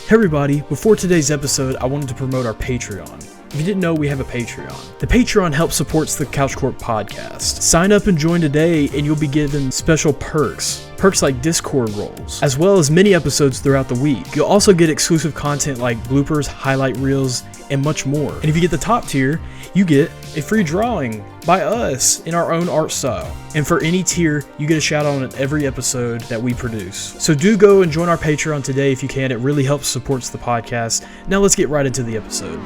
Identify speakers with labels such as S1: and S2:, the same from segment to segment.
S1: Hey everybody, before today's episode, I wanted to promote our Patreon. If you didn't know, we have a Patreon. The Patreon helps supports the Couch Corp podcast. Sign up and join today and you'll be given special perks. Perks like Discord roles, as well as mini episodes throughout the week. You'll also get exclusive content like bloopers, highlight reels, and much more. And if you get the top tier, you get a free drawing by us in our own art style. And for any tier, you get a shout out on every episode that we produce. So do go and join our Patreon today if you can. It really helps supports the podcast. Now let's get right into the episode.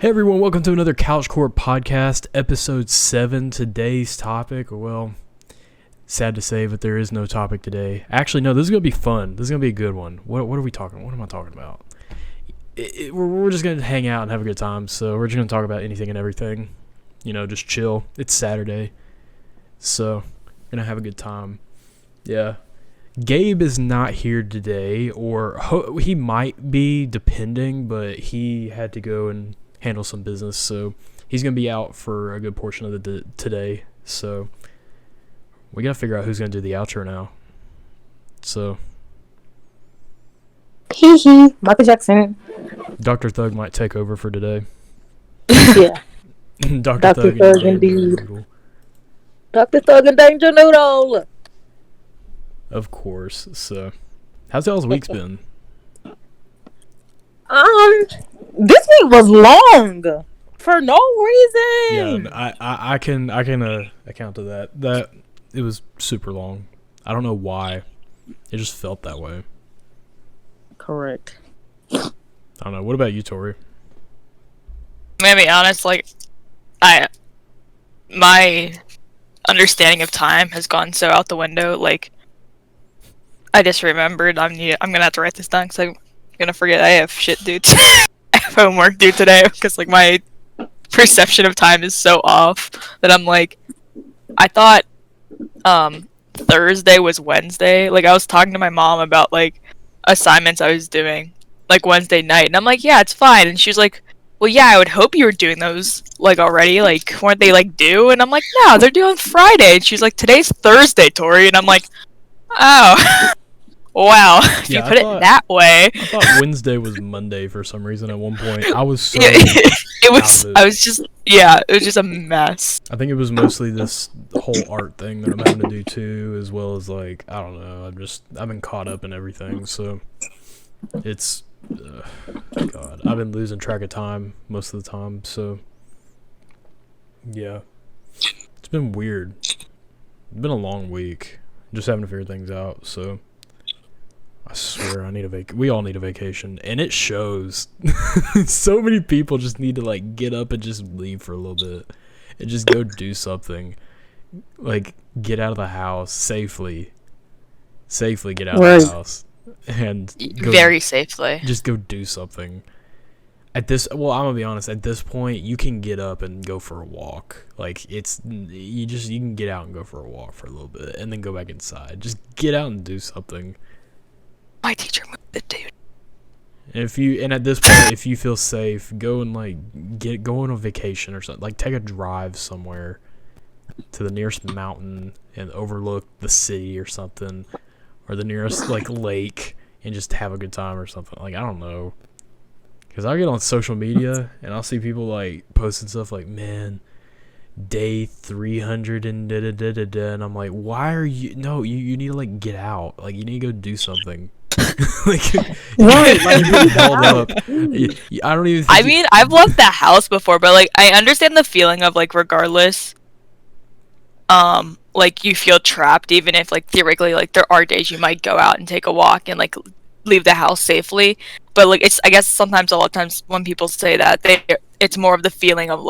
S1: Hey everyone, welcome to another Couch Corp podcast, episode 7. Today's topic, well, sad to say, but there is no topic today. Actually, no, this is going to be fun. This is going to be a good one. What are we talking? What am I talking about? We're just going to hang out and have a good time, so we're just going to talk about anything and everything. You know, just chill. It's Saturday, so we're going to have a good time. Yeah. Gabe is not here today, or he might be, depending, but he had to go and handle some business, so he's gonna be out for a good portion of the today. So we gotta figure out who's gonna do the outro now. So
S2: Michael Jackson.
S1: Dr. Thug might take over for today.
S2: Yeah.
S1: Dr. Thug
S2: indeed. Dr. Thug and Danger Noodle.
S1: Of course. So how's y'all's week's been?
S2: This week was long for no reason.
S1: Yeah, I can account to that. That it was super long. I don't know why. It just felt that way.
S2: Correct.
S1: I don't know. What about you, Tori?
S3: I'm gonna be honest, my understanding of time has gone so out the window. Like, I just remembered I'm gonna have to write this down because I'm gonna forget. I have shit due today. I have homework due today because my perception of time is so off that I'm like, I thought Thursday was Wednesday. Like, I was talking to my mom about assignments I was doing Wednesday night, and I'm like, yeah, it's fine. And she was like, well, yeah, I would hope you were doing those already. Weren't they due? And I'm like, no, they're due on Friday. And she's like, today's Thursday, Tori. And I'm like, oh. Wow, if you put it that way.
S1: I thought Wednesday was Monday for some reason at one point. I was so
S3: it was just a mess.
S1: I think it was mostly this whole art thing that I'm having to do too, as well as I don't know, I've been caught up in everything, so it's God, I've been losing track of time most of the time, so yeah. It's been weird. It's been a long week. Just having to figure things out, so I swear I need we all need a vacation, and it shows. So many people just need to get up and just leave for a little bit and just go do something. Get out of the house safely get out of the house and go,
S3: very safely
S1: just go do something. I'm gonna be honest, at this point you can get up and go for a walk. You can get out and go for a walk for a little bit and then go back inside. Just get out and do something.
S3: My teacher moved it, dude.
S1: And at this point, if you feel safe, go and go on a vacation or something. Take a drive somewhere to the nearest mountain and overlook the city or something, or the nearest lake, and just have a good time or something. I don't know, because I get on social media and I'll see people posting stuff man, day 300 and da da da da da, and I'm like, why are you? No, you need to get out. You need to go do something.
S2: Right,
S1: held up. I don't even.
S3: I mean, I've left the house before, but I understand the feeling of regardless, you feel trapped, even if theoretically there are days you might go out and take a walk and leave the house safely. But it's, I guess sometimes, a lot of times when people say that, it's more of the feeling of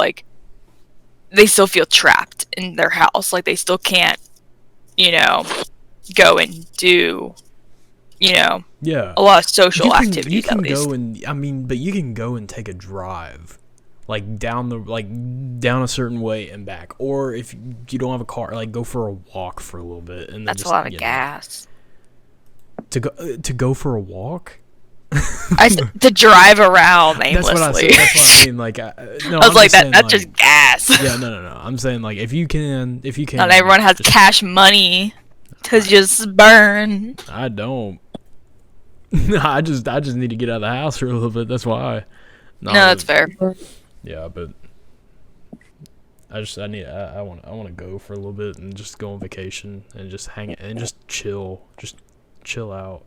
S3: they still feel trapped in their house, they still can't, go and do,
S1: yeah,
S3: a lot of social activities.
S1: You can
S3: at least.
S1: go and but you can go and take a drive, down a certain way and back, or if you don't have a car, go for a walk for a little bit, and then
S3: that's a lot of gas.
S1: To go for a walk.
S3: To drive around aimlessly.
S1: That's what I mean. No,
S3: I was that's just gas.
S1: Yeah, no. I'm saying if you can.
S3: Not everyone has cash money. to just burn.
S1: I don't. I just need to get out of the house for a little bit. That's why.
S3: No, that's fair.
S1: Yeah, but I want to go for a little bit and just go on vacation and just hang and just chill out.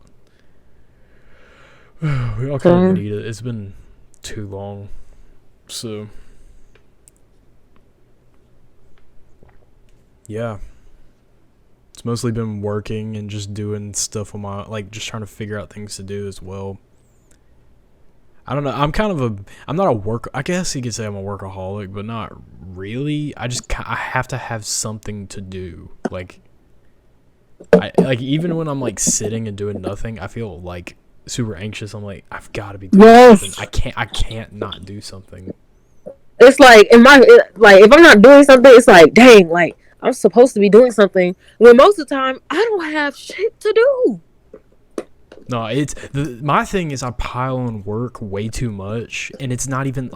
S1: We all kind of need it. It's been too long, so yeah. It's mostly been working and just doing stuff on my, just trying to figure out things to do as well. I don't know. I'm not I guess you could say I'm a workaholic, but not really. I have to have something to do. Even when I'm sitting and doing nothing, I feel super anxious. I'm I've got to be doing something. I can't not do something.
S2: It's if I'm not doing something, it's dang, I'm supposed to be doing something. When most of the time, I don't have shit to do.
S1: No, my thing is I pile on work way too much, and it's not even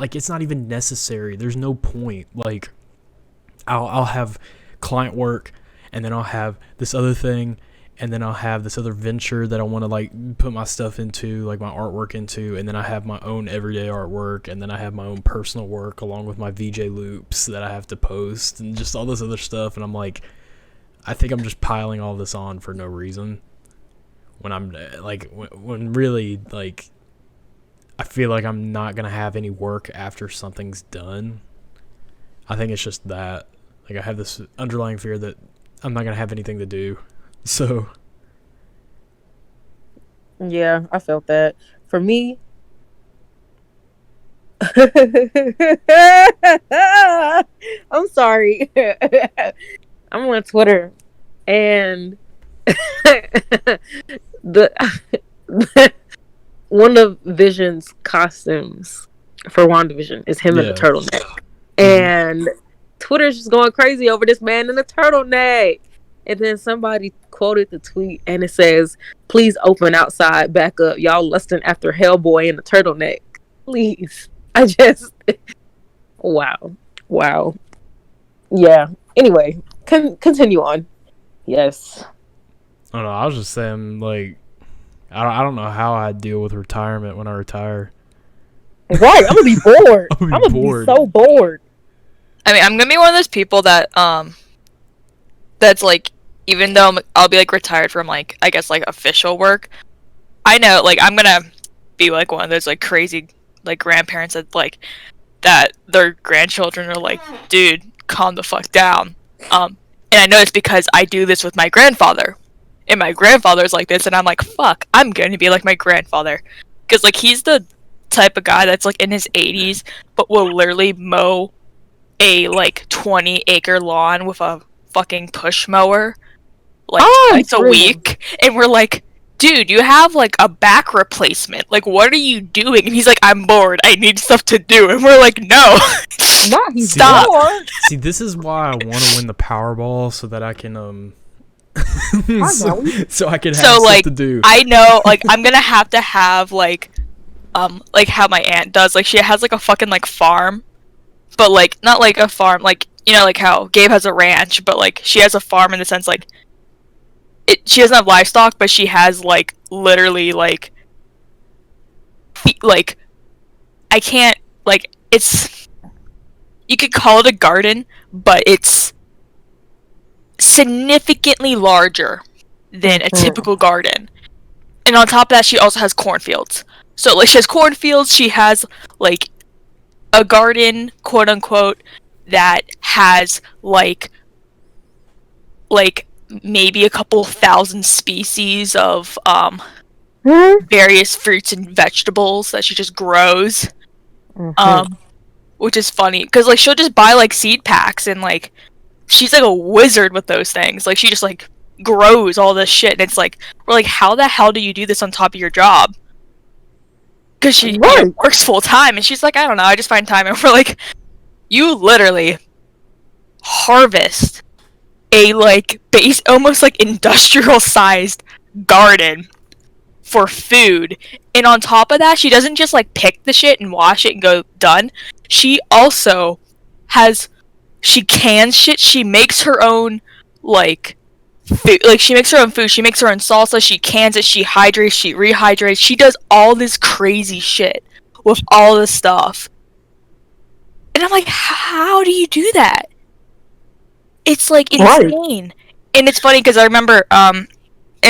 S1: necessary. There's no point. I'll have client work, and then I'll have this other thing, and then I'll have this other venture that I want to put my stuff into, my artwork into, and then I have my own everyday artwork, and then I have my own personal work along with my VJ loops that I have to post, and just all this other stuff, and I'm I think I'm just piling all this on for no reason. When I'm when really I feel like I'm not gonna have any work after something's done. I think it's just that I have this underlying fear that I'm not gonna have anything to do. So
S2: yeah, I felt that. For me, I'm sorry. I'm on Twitter and one of Vision's costumes for WandaVision is him in a turtleneck. And Twitter's just going crazy over this man in a turtleneck. And then somebody quoted the tweet and it says, "Please open outside back up. Y'all lusting after Hellboy in a turtleneck. Please." I just wow. Yeah. Anyway, continue on. Yes.
S1: I don't know. I was just saying, I don't know how I deal with retirement when I retire.
S2: Right, I'm gonna be bored. I'm gonna be so bored.
S3: I mean, I'm gonna be one of those people that that's even though I'll be retired from I guess official work, I know I'm gonna be one of those crazy grandparents that that their grandchildren are dude, calm the fuck down. And I know it's because I do this with my grandfather. And my grandfather's like this, and I'm fuck, I'm going to be like my grandfather. Because, he's the type of guy that's, in his 80s, but will literally mow a, 20-acre lawn with a fucking push mower, twice a week. And we're dude, you have, a back replacement. What are you doing? And he's I'm bored. I need stuff to do. And we're no. Stop.
S1: See, this is why I want to win the Powerball so that I can, so I can have stuff to do.
S3: I know, I'm gonna have to have how my aunt does. She has a fucking farm, but not a farm how Gabe has a ranch, but she has a farm in the sense she doesn't have livestock, but she has literally I can't it's, you could call it a garden, but it's significantly larger than a typical garden. And on top of that, she also has cornfields. So she has cornfields, she has a garden, quote unquote, that has maybe a couple thousand species of various fruits and vegetables that she just grows. Which is funny because she'll just buy seed packs and she's a wizard with those things. She just grows all this shit, and it's we're how the hell do you do this on top of your job? Because she works full time, and she's I don't know, I just find time. And we're you literally harvest a base, almost industrial sized garden for food, and on top of that, she doesn't just pick the shit and wash it and go done. She also has. She cans shit. She makes her own, food. Like, she makes her own food. She makes her own salsa. She cans it. She hydrates. She rehydrates. She does all this crazy shit with all this stuff. And I'm like, how do you do that? It's like insane. And it's funny because I remember, and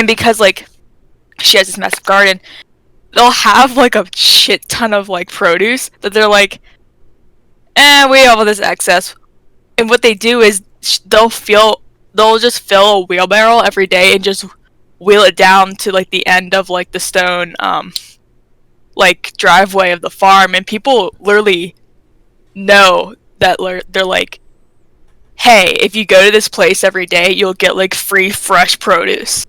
S3: because like she has this massive garden, they'll have like a shit ton of like produce that they're like, we have all this excess. And what they do is they'll just fill a wheelbarrow every day and just wheel it down to like the end of like the stone like driveway of the farm, and people literally know that they're like, hey, if you go to this place every day, you'll get like free fresh produce.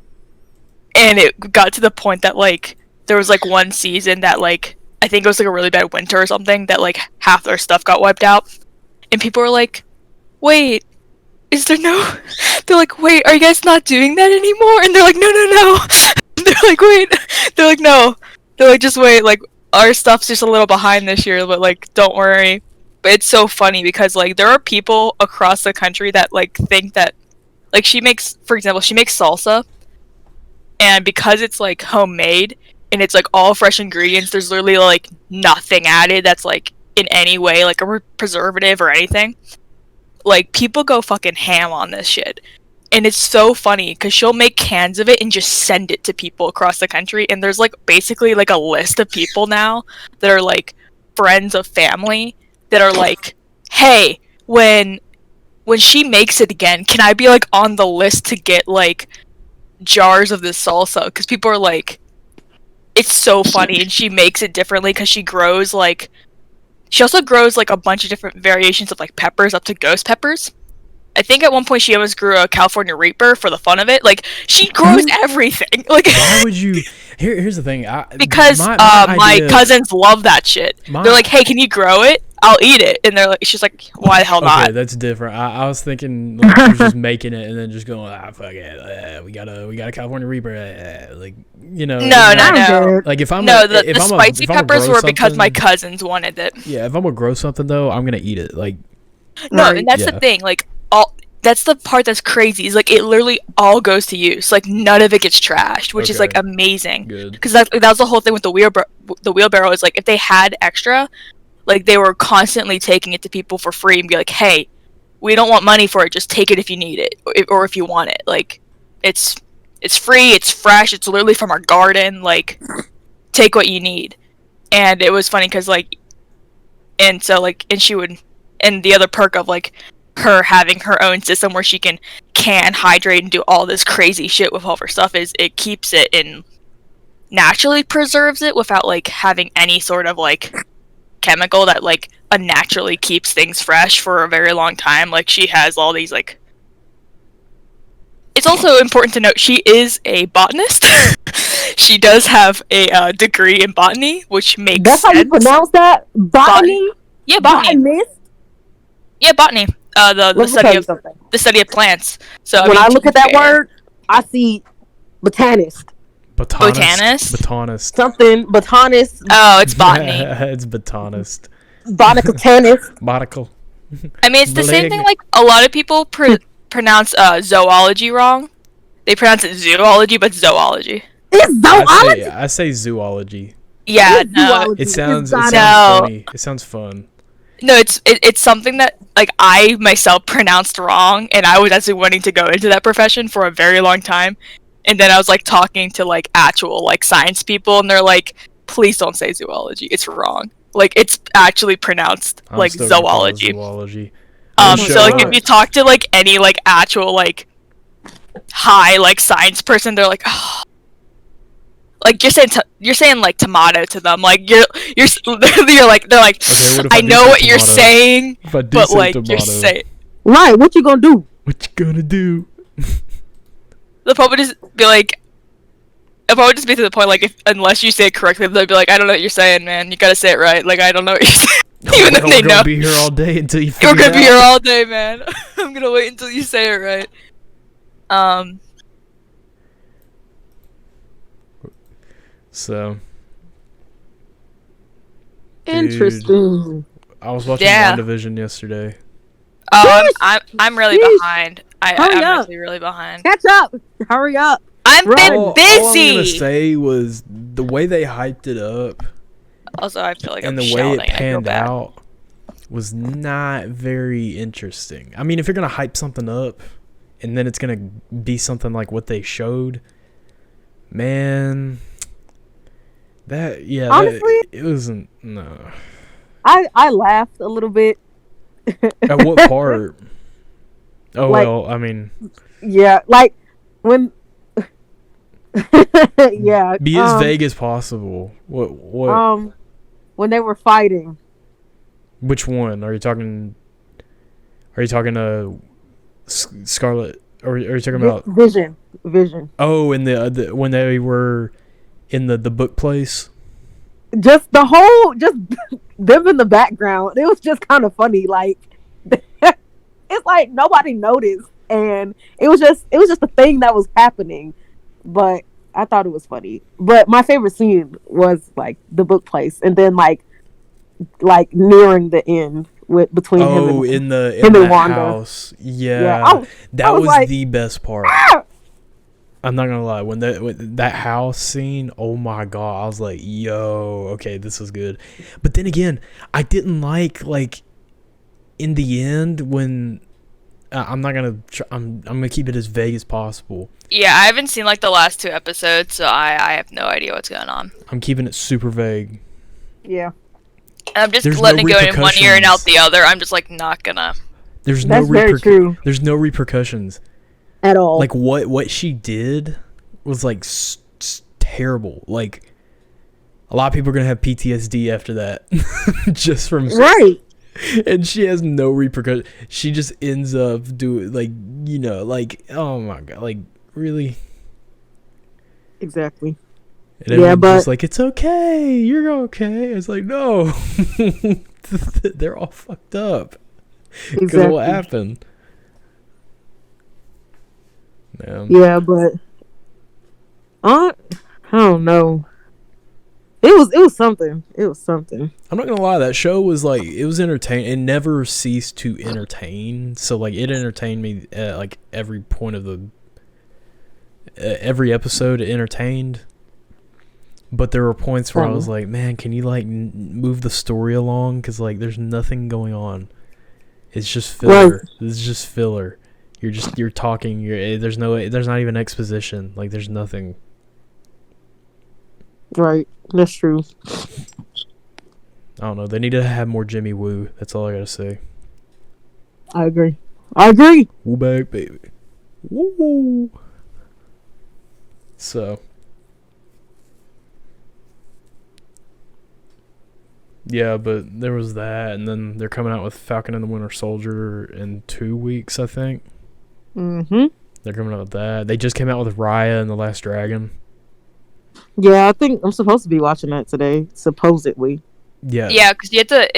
S3: And it got to the point that like there was like one season that like I think it was like a really bad winter or something that like half their stuff got wiped out, and people were like, wait, is there no they're like, wait, are you guys not doing that anymore? And they're like, no. They're like, wait, they're like, no, they're like, just wait, like our stuff's just a little behind this year, but like don't worry. But it's so funny because like there are people across the country that like think that like she makes, for example, she makes salsa, and because it's like homemade and it's like all fresh ingredients, there's literally like nothing added that's like in any way like a preservative or anything. Like people go fucking ham on this shit. And it's so funny because she'll make cans of it and just send it to people across the country. And there's like basically like a list of people now that are like friends of family that are like, hey, when she makes it again, can I be like on the list to get like jars of this salsa? Because people are like, it's so funny. And she makes it differently because she also grows like a bunch of different variations of like peppers up to ghost peppers. I think at one point she almost grew a California Reaper for the fun of it. Like, she grows everything. Like,
S1: why would you? Here's the thing.
S3: Because my cousins love that shit. They're like, hey, can you grow it? I'll eat it. And they're like, she's like, why the hell not?
S1: Okay, that's different. I was thinking like she was just making it and then just going, fuck it. We got a California Reaper. Like, you know.
S3: No.
S1: Like if I'm
S3: the spicy peppers were because my cousins wanted it.
S1: Yeah, if I'm gonna grow something though, I'm gonna eat it. Like.
S3: No, and that's the thing. Like that's the part that's crazy. Is like it literally all goes to use. Like none of it gets trashed, which is like amazing. Good. Because that was the whole thing with the wheelbarrow. Is like if they had extra, like they were constantly taking it to people for free and be like, hey, we don't want money for it. Just take it if you need it or if you want it. Like it's free. It's fresh. It's literally from our garden. Like take what you need. And it was funny because like, and so like, and she would. And the other perk of like her having her own system where she can hydrate and do all this crazy shit with all of her stuff is it keeps it in, naturally preserves it without like having any sort of like chemical that like unnaturally keeps things fresh for a very long time. Like she has all these like. It's also important to note she is a botanist. She does have a degree in botany, which makes
S4: sense. That's how you pronounce that? Botany?
S3: Yeah, botany.
S4: Botanist?
S3: Yeah, botany. The study of plants. So
S4: when I look at that word, I see botanist.
S1: Botanist.
S4: Something botanist.
S3: Oh, it's botany.
S1: It's botanist.
S4: Botanist.
S1: Botanical.
S3: I mean, it's the same thing. Like a lot of people pronounce zoology wrong. They pronounce it zoology, but zoology.
S4: It's zoology.
S1: I say zoology.
S3: Yeah, no.
S1: It sounds funny. It sounds fun.
S3: No, it's something that like I myself pronounced wrong, and I was actually wanting to go into that profession for a very long time. And then I was like talking to like actual like science people, and they're like, "Please don't say zoology. It's wrong. Like it's actually pronounced like zoology." So like if you talk to like any like actual like high like science person, they're like, oh. Like you're saying like tomato to them, like you're like they're like, okay, I know what you're saying, but like tomato. You're saying
S4: right. What you gonna do?
S3: They'll probably just be like, it'll probably just be to the point like if unless you say it correctly, they'll be like, I don't know what you're saying, man. You gotta say it right. Like I don't know what you're saying. Even if they know.
S1: We're gonna be here all day until you figure it out.
S3: We're gonna be here all day, man. I'm gonna wait until you say it right.
S1: So
S4: interesting.
S1: I was watching WandaVision yesterday.
S3: Oh, I'm really behind. I'm
S2: up.
S3: actually really behind.
S4: Catch up. Hurry up.
S3: I've been
S1: All I'm
S3: busy.
S1: gonna say was the way they hyped it up
S3: Also, I feel like
S1: and
S3: I'm
S1: the way
S3: shouting
S1: it
S3: and I feel
S1: panned
S3: bad.
S1: out was not very interesting. I mean, if you're gonna hype something up and then it's gonna be something like what they showed, man,
S4: Honestly,
S1: it wasn't. No.
S4: I laughed a little bit.
S1: At what part? Oh
S4: Like-
S1: well, I mean,
S4: Yeah, like when. Yeah.
S1: be as vague as possible. What?
S4: When they were fighting.
S1: Which one are you talking? Are you talking Scarlet? Or are you talking about
S4: Vision?
S1: Oh, in the when they were in the book place?
S4: Just them in the background. It was just kind of funny. Like it's like nobody noticed, and it was just a thing that was happening. But I thought it was funny. But my favorite scene was like the book place, and then like nearing the end between him
S1: in the
S4: Wanda.
S1: house. Yeah,
S4: Yeah,
S1: that
S4: I was
S1: was
S4: like,
S1: the best part.
S4: Ah!
S1: I'm not gonna lie, when that house scene, oh my god, I was like, yo, okay, this is good. But then again, I didn't like in the end when I'm not gonna I'm gonna keep it as vague as possible.
S3: Yeah, I haven't seen like the last 2 episodes, so I have no idea what's going on.
S1: I'm keeping it super vague.
S4: Yeah.
S3: And I'm just
S1: There's
S3: letting
S1: no
S3: it go in one ear and out
S1: repercussions.
S3: the other. I'm just like not gonna.
S1: There's
S4: That's very true.
S1: There's no repercussions.
S4: At all.
S1: Like what she did was like terrible. Like a lot of people are gonna have PTSD after that, just from
S4: right.
S1: And she has no repercussions. She just ends up doing oh my god, like really.
S4: Exactly.
S1: And everyone's just like, it's okay, you're okay. It's like, no, they're all fucked up. Because
S4: Exactly.
S1: of what happened. Man.
S4: Yeah, but I don't know. It was something. It was something.
S1: I'm not gonna lie, that show was like, it was entertaining. It never ceased to entertain. So like, it entertained me at like every point of the every episode. It entertained. But there were points where I was like, man, can you like move the story along? Because like, there's nothing going on. It's just filler.
S4: Right.
S1: It's just filler. You're talking. There's not even exposition. Like, there's nothing.
S4: Right. That's true.
S1: I don't know. They need to have more Jimmy Woo. That's all I gotta say.
S4: I agree.
S1: Woo back, baby. Woo. So. Yeah, but there was that, and then they're coming out with Falcon and the Winter Soldier in 2 weeks, I think.
S4: Mm-hmm.
S1: They're coming out with that. They just came out with Raya and the Last Dragon.
S4: Yeah, I think I'm supposed to be watching that today, supposedly.
S1: Yeah.
S3: Yeah, because you have to.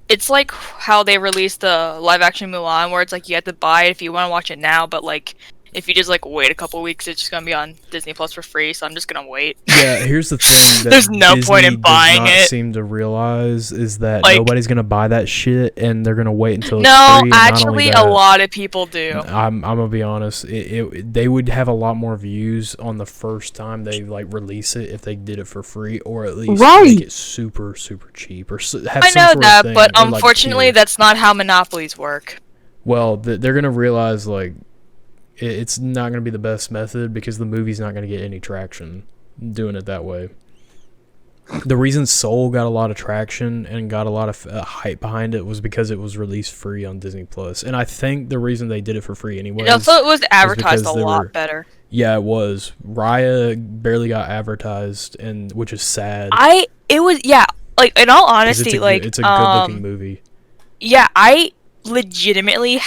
S3: It's like how they released the live action Mulan, where it's like you have to buy it if you want to watch it now, but like if you just like wait a couple weeks, it's just gonna be on Disney Plus for free. So I'm just gonna wait.
S1: Yeah, here's the thing that
S3: There's no point in
S1: Disney
S3: buying
S1: does not
S3: it.
S1: seem to realize is that
S3: Like-
S1: nobody's gonna buy that shit, and they're gonna wait until it's
S3: No,
S1: free. And not only
S3: actually, a
S1: that,
S3: lot of people do.
S1: I'm gonna be honest. They would have a lot more views on the first time they like release it if they did it for free, or at least
S4: Right.
S1: make it super super cheap, or have
S3: I
S1: some
S3: know
S1: sort of
S3: that,
S1: thing,
S3: but
S1: or, like,
S3: unfortunately,
S1: tier.
S3: that's not how monopolies work.
S1: Well, they're gonna realize like it's not gonna be the best method because the movie's not gonna get any traction doing it that way. The reason Soul got a lot of traction and got a lot of hype behind it was because it was released free on Disney Plus, and I think the reason they did it for free anyway.
S3: And also, it was advertised a
S1: because they
S3: lot
S1: were-
S3: better.
S1: Yeah, it was. Raya barely got advertised, and which is sad.
S3: It was, yeah. Like in all
S1: 'cause
S3: honesty,
S1: it's a good-looking movie.
S3: Yeah, I legitimately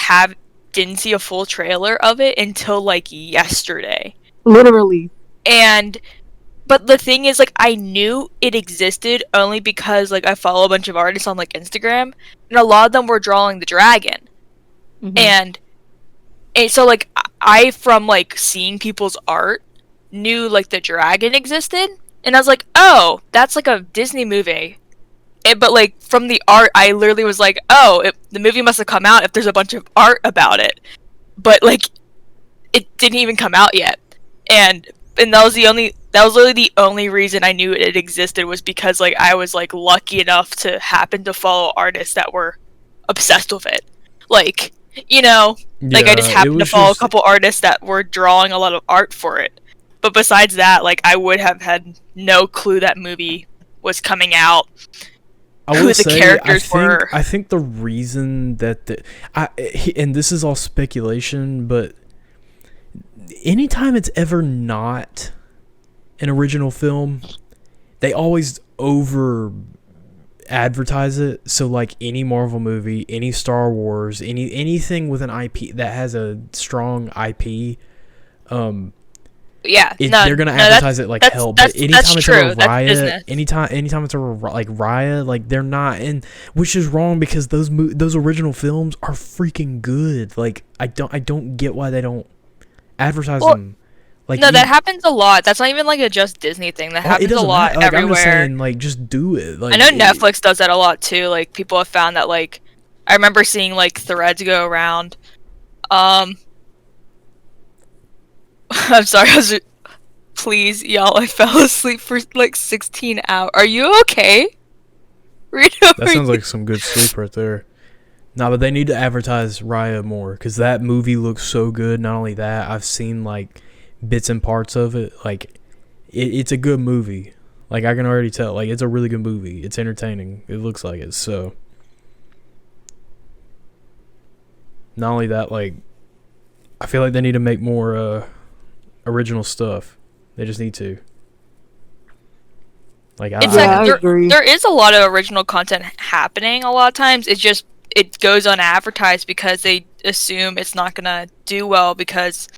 S3: didn't see a full trailer of it until like yesterday.
S4: Literally.
S3: But the thing is, like, I knew it existed only because like I follow a bunch of artists on like Instagram, and a lot of them were drawing the dragon.
S4: Mhm.
S3: And so like I from like seeing people's art knew like the dragon existed, and I was like, oh, that's like a Disney movie. But like from the art, I literally was like, oh, the movie must have come out if there's a bunch of art about it. but like it didn't even come out yet, and that was literally the only reason I knew it existed, was because like I was like lucky enough to happen to follow artists that were obsessed with it. Like, like I just happened to follow a couple artists that were drawing a lot of art for it. But besides that, like I would have had no clue that movie was coming out. Who the characters were.
S1: I think the reason that and this is all speculation, but anytime it's ever not an original film, they always over advertise it. So like any Marvel movie, any Star Wars, anything with an IP that has a strong IP, they're gonna advertise it like hell. But anytime it's a Riot, anytime it's a like Riot, like they're not, and which is wrong because those original films are freaking good. Like I don't get why they don't advertise them. Like
S3: that happens a lot. That's not even like a just Disney thing. That happens a lot everywhere.
S1: I'm just saying, like, just do it. Like,
S3: I know Netflix does that a lot too. Like people have found that. Like I remember seeing like threads go around. I'm sorry. Please, y'all. I fell asleep for like 16 hours. Are you okay?
S1: That sounds like some good sleep right there. No, but they need to advertise Raya more because that movie looks so good. Not only that, I've seen like bits and parts of it. Like it's a good movie. Like I can already tell. Like it's a really good movie. It's entertaining. It looks like it. So not only that, like I feel like they need to make more original stuff. They just need to. Like
S4: I agree.
S3: There is a lot of original content happening a lot of times. It's just it goes unadvertised because they assume it's not gonna do well because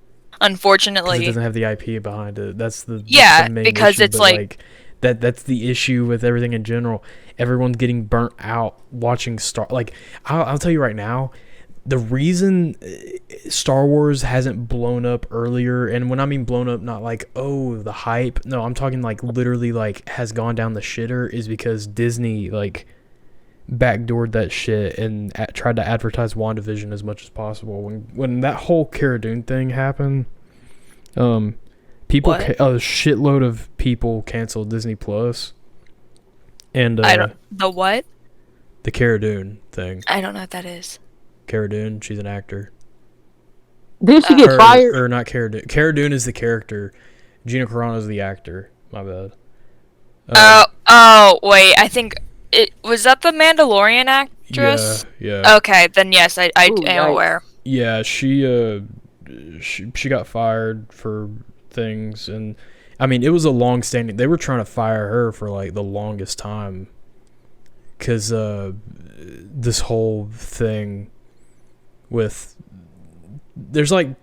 S3: unfortunately
S1: it doesn't have the IP behind it. That's the main
S3: because
S1: issue.
S3: It's like
S1: that's the issue with everything in general. Everyone's getting burnt out watching I'll tell you right now, the reason Star Wars hasn't blown up earlier, and when I mean blown up, not like, oh, the hype. No, I'm talking like literally like has gone down the shitter, is because Disney like backdoored that shit and tried to advertise WandaVision as much as possible. When that whole Cara Dune thing happened, people, a shitload of people canceled Disney Plus. And
S3: the what?
S1: The Cara Dune thing.
S3: I don't know what that is.
S1: Cara Dune, she's an actor.
S4: Did she get fired?
S1: Or not Cara Dune. Cara Dune is the character. Gina Carano is the actor. My bad.
S3: Wait. I think was that the Mandalorian actress?
S1: Yeah.
S3: Okay, then yes, I am aware.
S1: Yeah, she got fired for things, and I mean it was a long-standing. They were trying to fire her for like the longest time, because this whole thing with there's like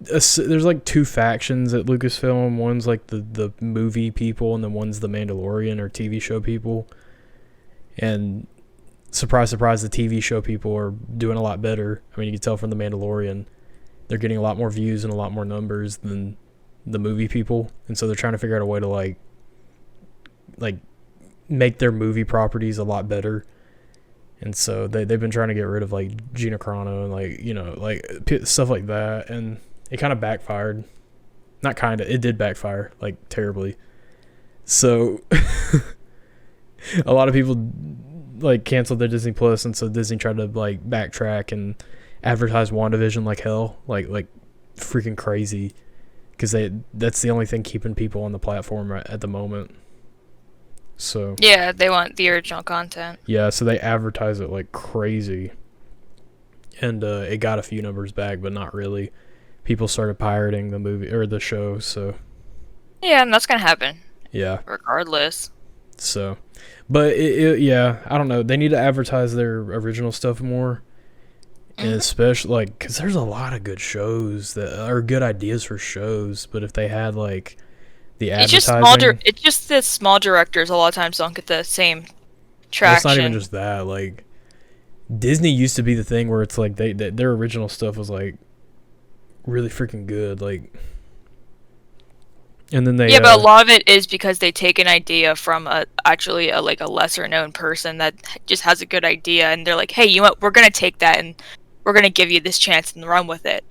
S1: two factions at Lucasfilm. One's like the movie people, and then one's the Mandalorian or TV show people. And surprise, surprise, the TV show people are doing a lot better. I mean, you can tell from the Mandalorian, they're getting a lot more views and a lot more numbers than the movie people, and so they're trying to figure out a way to like make their movie properties a lot better. And so they've been trying to get rid of like Gina Carano and like stuff like that, and it kind of backfired. Not kind of, it did backfire like terribly. So a lot of people like canceled their Disney Plus, and so Disney tried to like backtrack and advertise WandaVision like hell, like freaking crazy, because that's the only thing keeping people on the platform at the moment. So
S3: yeah, they want the original content.
S1: Yeah, so they advertise it like crazy, and it got a few numbers back, but not really. People started pirating the movie or the show, so
S3: yeah, and that's gonna happen.
S1: Yeah,
S3: regardless.
S1: So, but yeah, I don't know. They need to advertise their original stuff more, and especially like because there's a lot of good shows that are good ideas for shows, but if they had like the advertising,
S3: it's just the small directors a lot of times don't get the same traction.
S1: It's not even just that. Like Disney used to be the thing where it's like their original stuff was like really freaking good, like. And then they
S3: but a lot of it is because they take an idea from a lesser known person that just has a good idea, and they're like, hey, you know what, we're gonna take that and we're gonna give you this chance and run with it.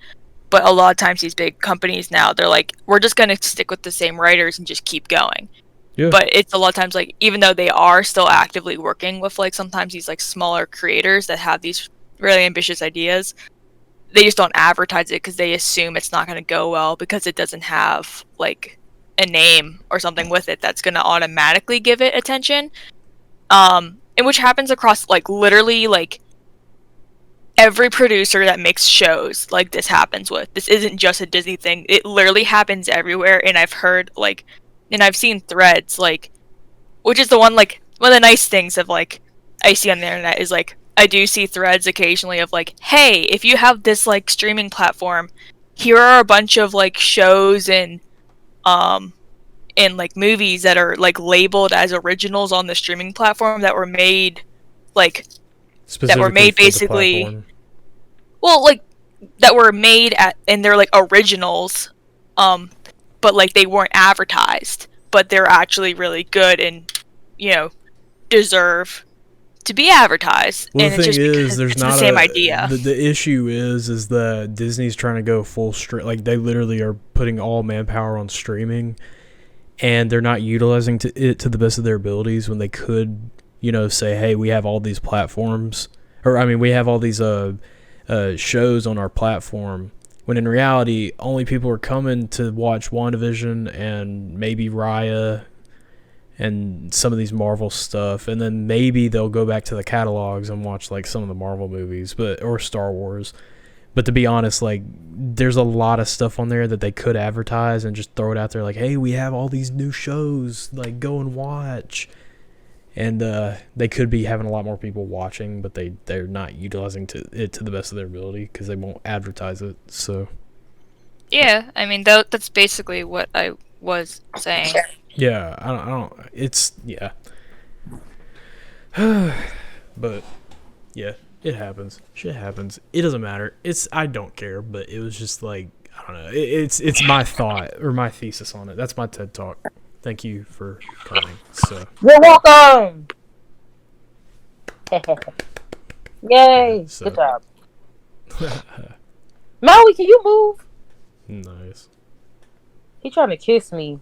S3: But a lot of times these big companies now, they're like, we're just going to stick with the same writers and just keep going.
S1: Yeah.
S3: But it's a lot of times, like, even though they are still actively working with, like, sometimes these, like, smaller creators that have these really ambitious ideas, they just don't advertise it because they assume it's not going to go well because it doesn't have, like, a name or something with it that's going to automatically give it attention. And which happens across, like, literally, like, every producer that makes shows like this happens with. This isn't just a Disney thing. It literally happens everywhere, and I've heard, like, and I've seen threads, like, which is the one, like, one of the nice things of, like, I see on the internet is, like, I do see threads occasionally of, like, hey, if you have this, like, streaming platform, here are a bunch of, like, shows and like, movies that are, like, labeled as originals on the streaming platform that were made, like, that were made basically, well, like, that were made at, and they're, like, originals, but, like, they weren't advertised, but they're actually really good and, you know, deserve to be advertised.
S1: Well,
S3: and
S1: the
S3: it's
S1: thing
S3: just
S1: is,
S3: because
S1: there's
S3: it's
S1: not
S3: the same idea.
S1: The issue is that Disney's trying to go full stream. Like, they literally are putting all manpower on streaming, and they're not utilizing it to the best of their abilities when they could, you know, say, hey, we have all these platforms, or I mean, we have all these shows on our platform. When in reality, only people are coming to watch WandaVision and maybe Raya and some of these Marvel stuff, and then maybe they'll go back to the catalogs and watch, like, some of the Marvel movies, or Star Wars. But to be honest, like, there's a lot of stuff on there that they could advertise and just throw it out there, like, hey, we have all these new shows, like, go and watch. And they could be having a lot more people watching, but they're not utilizing it to the best of their ability because they won't advertise it. So
S3: Yeah, I mean, that's basically what I was saying.
S1: yeah, I don't. It's yeah, but yeah, it happens. Shit happens. It doesn't matter. I don't care. But it was just like, I don't know. It's my thought or my thesis on it. That's my TED talk. Thank you for coming. So
S2: You're welcome. Yay!
S1: So.
S2: Good job. Maui, can you move?
S1: Nice.
S2: He trying to kiss me.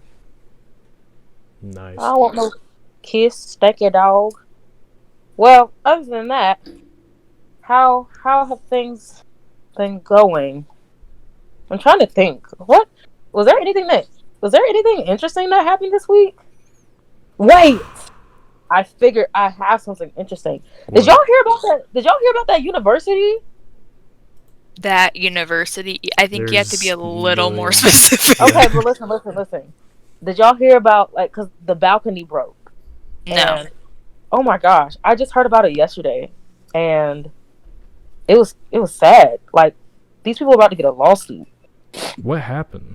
S1: Nice.
S2: I don't want no kiss, stanky dog. Well, other than that, how have things been going? I'm trying to think. What was there anything interesting that happened this week? Wait, I figured I have something interesting. Did y'all hear about that? Did y'all hear about that university?
S3: That university, I think you have to be a little more
S1: millions.
S3: specific.
S2: Okay, but listen. Did y'all hear about, like, because the balcony broke?
S3: No.
S2: And, oh my gosh, I just heard about it yesterday, and it was sad. Like, these people are about to get a lawsuit.
S1: What happened?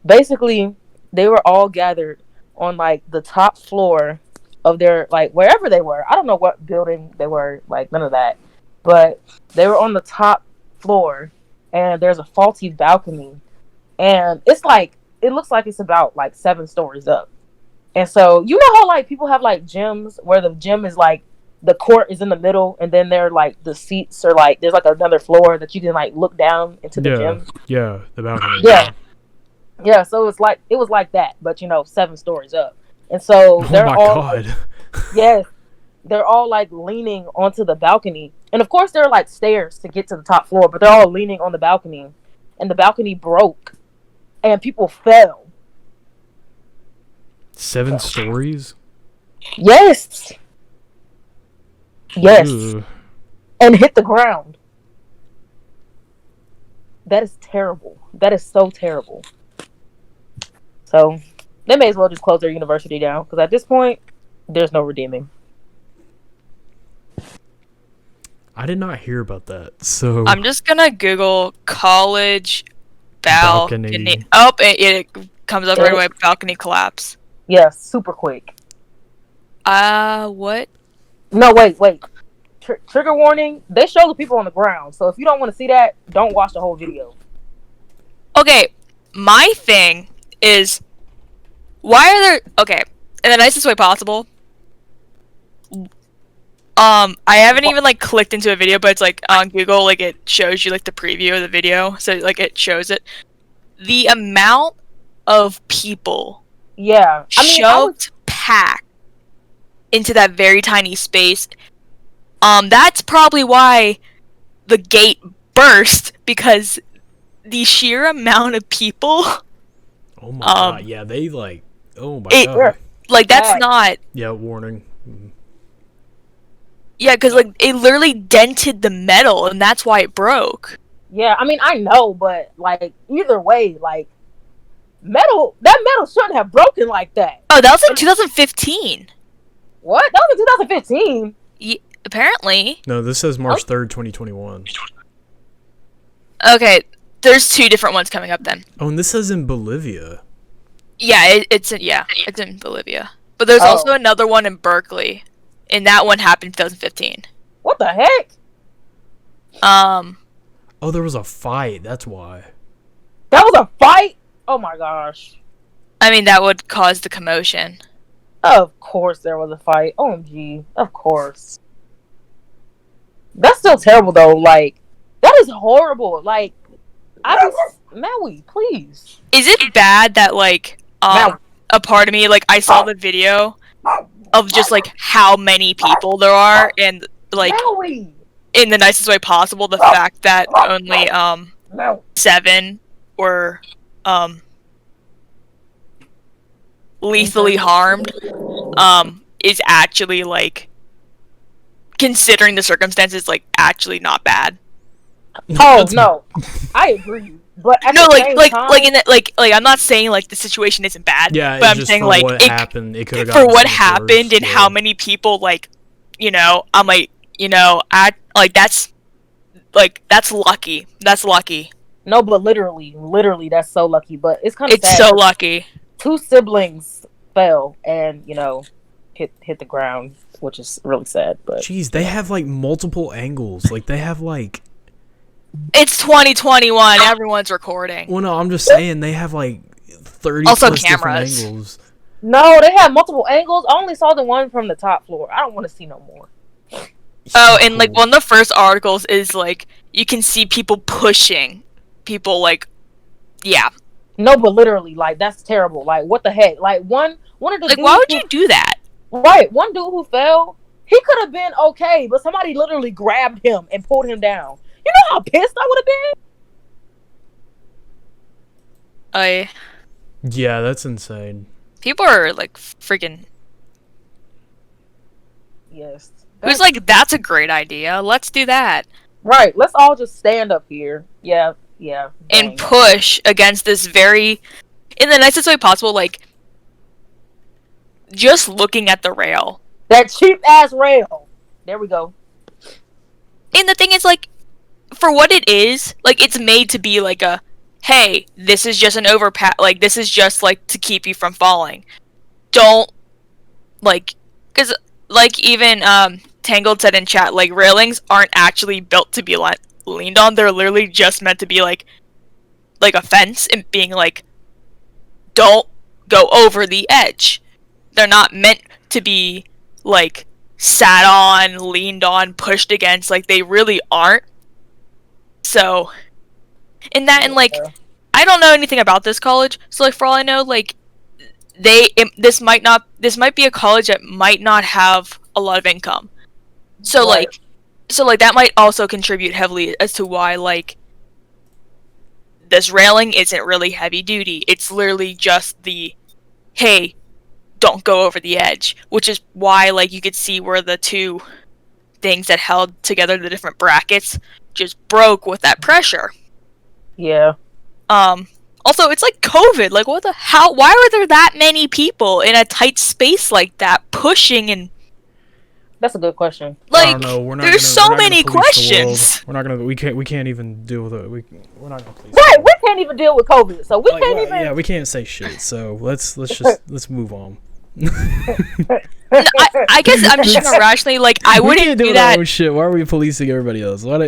S2: Basically, they were all gathered on, like, the top floor of their, like, wherever they were. I don't know what building they were, like, none of that. But they were on the top floor, and there's a faulty balcony. And it's like, it looks like it's about, like, 7 stories up. And so, you know how, like, people have, like, gyms where the gym is, like, the court is in the middle, and then they're, like, the seats are, like, there's, like, another floor that you can, like, look down into the gym.
S1: Yeah, the balcony.
S2: Yeah, so it was like that, but, you know, 7 stories up. And so they're
S1: God.
S2: Yes, they're all, like, leaning onto the balcony. And of course there are, like, stairs to get to the top floor, but they're all leaning on the balcony. And the balcony broke. And people fell.
S1: 7 stories?
S2: Yes.
S1: Ugh.
S2: And hit the ground. That is terrible. That is so terrible. So, they may as well just close their university down. Because at this point, there's no redeeming.
S1: I did not hear about that. So
S3: I'm just gonna Google college balcony.
S1: Balcony.
S3: Oh, it comes up right away. Balcony collapse.
S2: Yeah, super quick.
S3: What?
S2: No, wait. Trigger warning. They show the people on the ground. So if you don't want to see that, don't watch the whole video.
S3: Okay, my thing is, why are there... Okay, in the nicest way possible, I haven't even like clicked into a video, but it's like on Google, like it shows you like the preview of the video, so like it shows it. The amount of people,
S2: Yeah, I mean,
S3: shoved, packed into that very tiny space. That's probably why the gate burst, because the sheer amount of people.
S1: Oh my god! Yeah, they like. Oh my god!
S3: Like that's not.
S1: Yeah, warning. Mm.
S3: Yeah, because like it literally dented the metal, and that's why it broke.
S2: Yeah, I mean, I know, but like either way, like that metal shouldn't have broken like that.
S3: Oh, that was in 2015.
S2: What? That was in 2015.
S3: Apparently.
S1: No, this says March 3rd, 2021.
S3: Okay, there's 2 different ones coming up then.
S1: Oh, and this says in Bolivia.
S3: Yeah, it's in Bolivia. But there's also another one in Berkeley, and that one happened in 2015.
S2: What the heck?
S1: Oh, there was a fight. That's why.
S2: That was a fight? Oh my gosh.
S3: I mean, that would cause the commotion.
S2: Of course there was a fight. OMG. Of course. That's still terrible though. Like, that is horrible. Like, Maui, please.
S3: Is it bad that like a part of me, like, I saw the video of just like how many people there are, and like
S2: Maui.
S3: In the nicest way possible, the fact that only 7 were lethally harmed is actually, like, considering the circumstances, like, actually not bad.
S2: Oh no, I agree. But at
S3: no,
S2: the
S3: like,
S2: same
S3: like,
S2: time,
S3: like in that, like, I'm not saying like the situation isn't bad.
S1: Yeah,
S3: but I'm
S1: just
S3: saying
S1: for
S3: like
S1: what happened, it could have
S3: for
S1: gotten
S3: what
S1: so much
S3: happened
S1: worse.
S3: and how many people, like, you know, I'm like, you know, that's lucky. That's lucky.
S2: no, but literally, that's so lucky. But it's kind of
S3: It's
S2: sad.
S3: so lucky.
S2: 2 siblings fell and hit the ground, which is really sad. But
S1: Jeez, they have like multiple angles. Like they have like.
S3: It's 2021. Everyone's recording.
S1: Well, no, I'm just saying they have like 30
S3: Also
S1: plus different
S3: cameras.
S1: angles.
S2: no, they have multiple angles. I only saw the one from the top floor. I don't want to see no more.
S3: Oh, and like one of the first articles is like you can see people pushing people, like, yeah.
S2: No, but literally, like, that's terrible. Like, what the heck? Like, one of the
S3: Like,
S2: dudes
S3: why would you do that?
S2: Right, one dude who fell, he could have been okay, but somebody literally grabbed him and pulled him down. You know how pissed I would have been?
S1: Yeah, that's insane.
S3: People are like freaking.
S2: Yes.
S3: Who's like, that's a great idea. Let's do that.
S2: Right, let's all just stand up here. Yeah.
S3: And push against this very, in the nicest way possible, like, just looking at the rail.
S2: That cheap ass rail. There we go.
S3: And the thing is, like, for what it is, like, it's made to be like a, hey, this is just an overpass, like, this is just, like, to keep you from falling. Don't, like, because, like, even, Tangled said in chat, like, railings aren't actually built to be leaned on. They're literally just meant to be, like a fence and being, like, don't go over the edge. They're not meant to be, like, sat on, leaned on, pushed against. Like, they really aren't. So, in that, and, like, I don't know anything about this college, so, like, for all I know, like, this might be a college that might not have a lot of income. So,
S2: Right.
S3: like, that might also contribute heavily as to why, like, this railing isn't really heavy duty. It's literally just the, hey, don't go over the edge, which is why, like, you could see where the 2 things that held together the different brackets just broke with that pressure.
S2: Yeah.
S3: Also, it's like COVID. Like, why were there that many people in a tight space like that pushing and...
S2: That's a good question.
S3: Like,
S1: I don't know. We're not
S3: there's
S1: gonna,
S3: so
S1: we're not gonna
S3: many
S1: police the world.
S3: questions.
S1: We're not gonna. We can't even deal with it. We're not gonna police.
S2: Right, we can't even deal with COVID, so we
S1: Like,
S2: can't
S1: well,
S2: even.
S1: yeah, we can't say shit. So let's move on.
S3: I guess I'm just gonna rationally, like, I
S1: We
S3: wouldn't
S1: can't
S3: do
S1: our
S3: that.
S1: own shit. Why are we policing everybody else? What?
S3: No,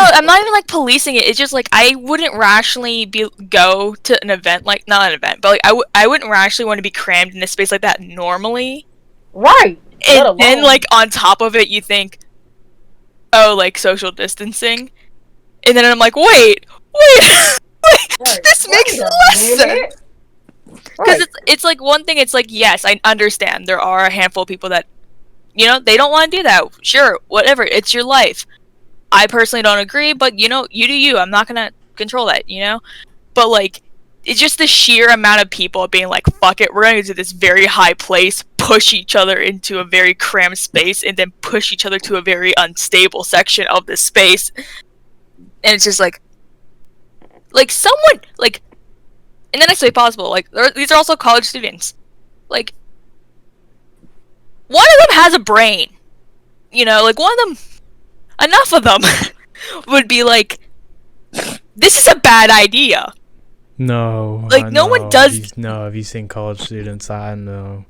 S3: I'm not even, like, policing it. It's just, like, I wouldn't rationally go to an event, not an event, but, like, I wouldn't rationally want to be crammed in a space like that normally.
S2: Right.
S3: And then, like, on top of it, you think, oh, like, social distancing. And then I'm like, wait,
S4: Right.
S3: this makes
S4: Wait a
S3: less
S4: minute.
S3: sense. Because it's like, one thing, it's like, yes, I understand there are a handful of people that, you know, they don't want to do that. Sure, whatever, it's your life. I personally don't agree, but, you know, you do you. I'm not going to control that, you know? But, like, it's just the sheer amount of people being like, fuck it, we're going to go to this very high place, push each other into a very cramped space, and then push each other to a very unstable section of the space. And it's just like someone, like, in the next way possible, like, these are also college students. Like, one of them has a brain. You know, like, one of them, enough of them, would be like, this is a bad idea.
S1: No.
S3: Like, no one does.
S1: No, have you seen college students? I know.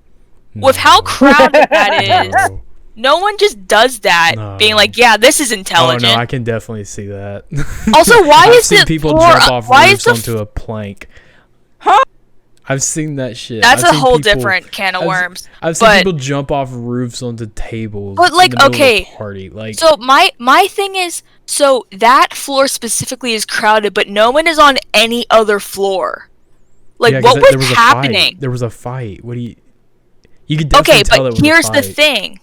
S3: With how crowded that is, no one just does that, being like, yeah, this is intelligent.
S1: Oh, no, I can definitely see that.
S3: Also, why
S1: I've
S3: is
S1: seen
S3: it
S1: people
S3: for,
S1: jump off
S3: why
S1: roofs
S3: is
S1: onto a plank.
S4: Huh?
S1: I've seen that shit.
S3: That's
S1: I've
S3: a
S1: seen
S3: whole
S1: people-
S3: different can of worms.
S1: I've seen
S3: but-
S1: people jump off roofs onto tables.
S3: But, like,
S1: in the middle
S3: okay,
S1: of a party. Like,
S3: So my thing is, so that floor specifically is crowded, but no one is on any other floor. Like,
S1: yeah, 'cause
S3: what
S1: there
S3: was
S1: a
S3: happening?
S1: Fight. There was a fight. What do you? You could definitely
S3: Okay,
S1: tell
S3: but
S1: it was
S3: here's
S1: a
S3: the
S1: fight.
S3: thing.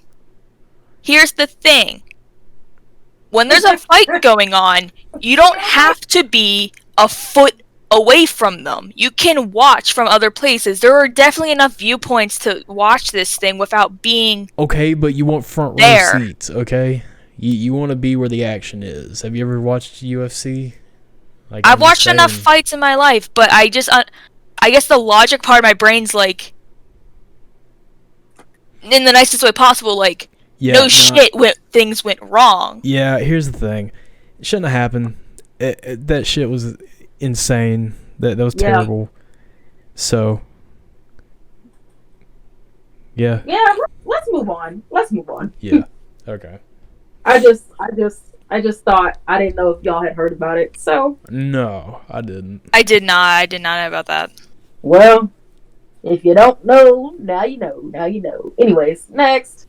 S3: Here's the thing. When there's a fight going on, you don't have to be a foot away from them. You can watch from other places. There are definitely enough viewpoints to watch this thing without being
S1: Okay, but you want front row
S3: there.
S1: seats. Okay, you want to be where the action is. Have you ever watched UFC? Like,
S3: I've
S1: I'm just
S3: watched enough
S1: saying.
S3: fights in my life, but I just, I guess the logic part of my brain's like, in the nicest way possible, like,
S1: Yeah,
S3: no shit, things went wrong.
S1: Yeah, here's the thing. It shouldn't have happened. That shit was insane. That was
S4: Yeah.
S1: terrible. So, yeah.
S4: Yeah, let's move on. Let's move on.
S1: Yeah. Okay.
S4: I just thought I didn't know if y'all had heard about it. So,
S1: No, I didn't.
S3: I did not know about that.
S4: well, if you don't know, now you know. Now you know. Anyways, next.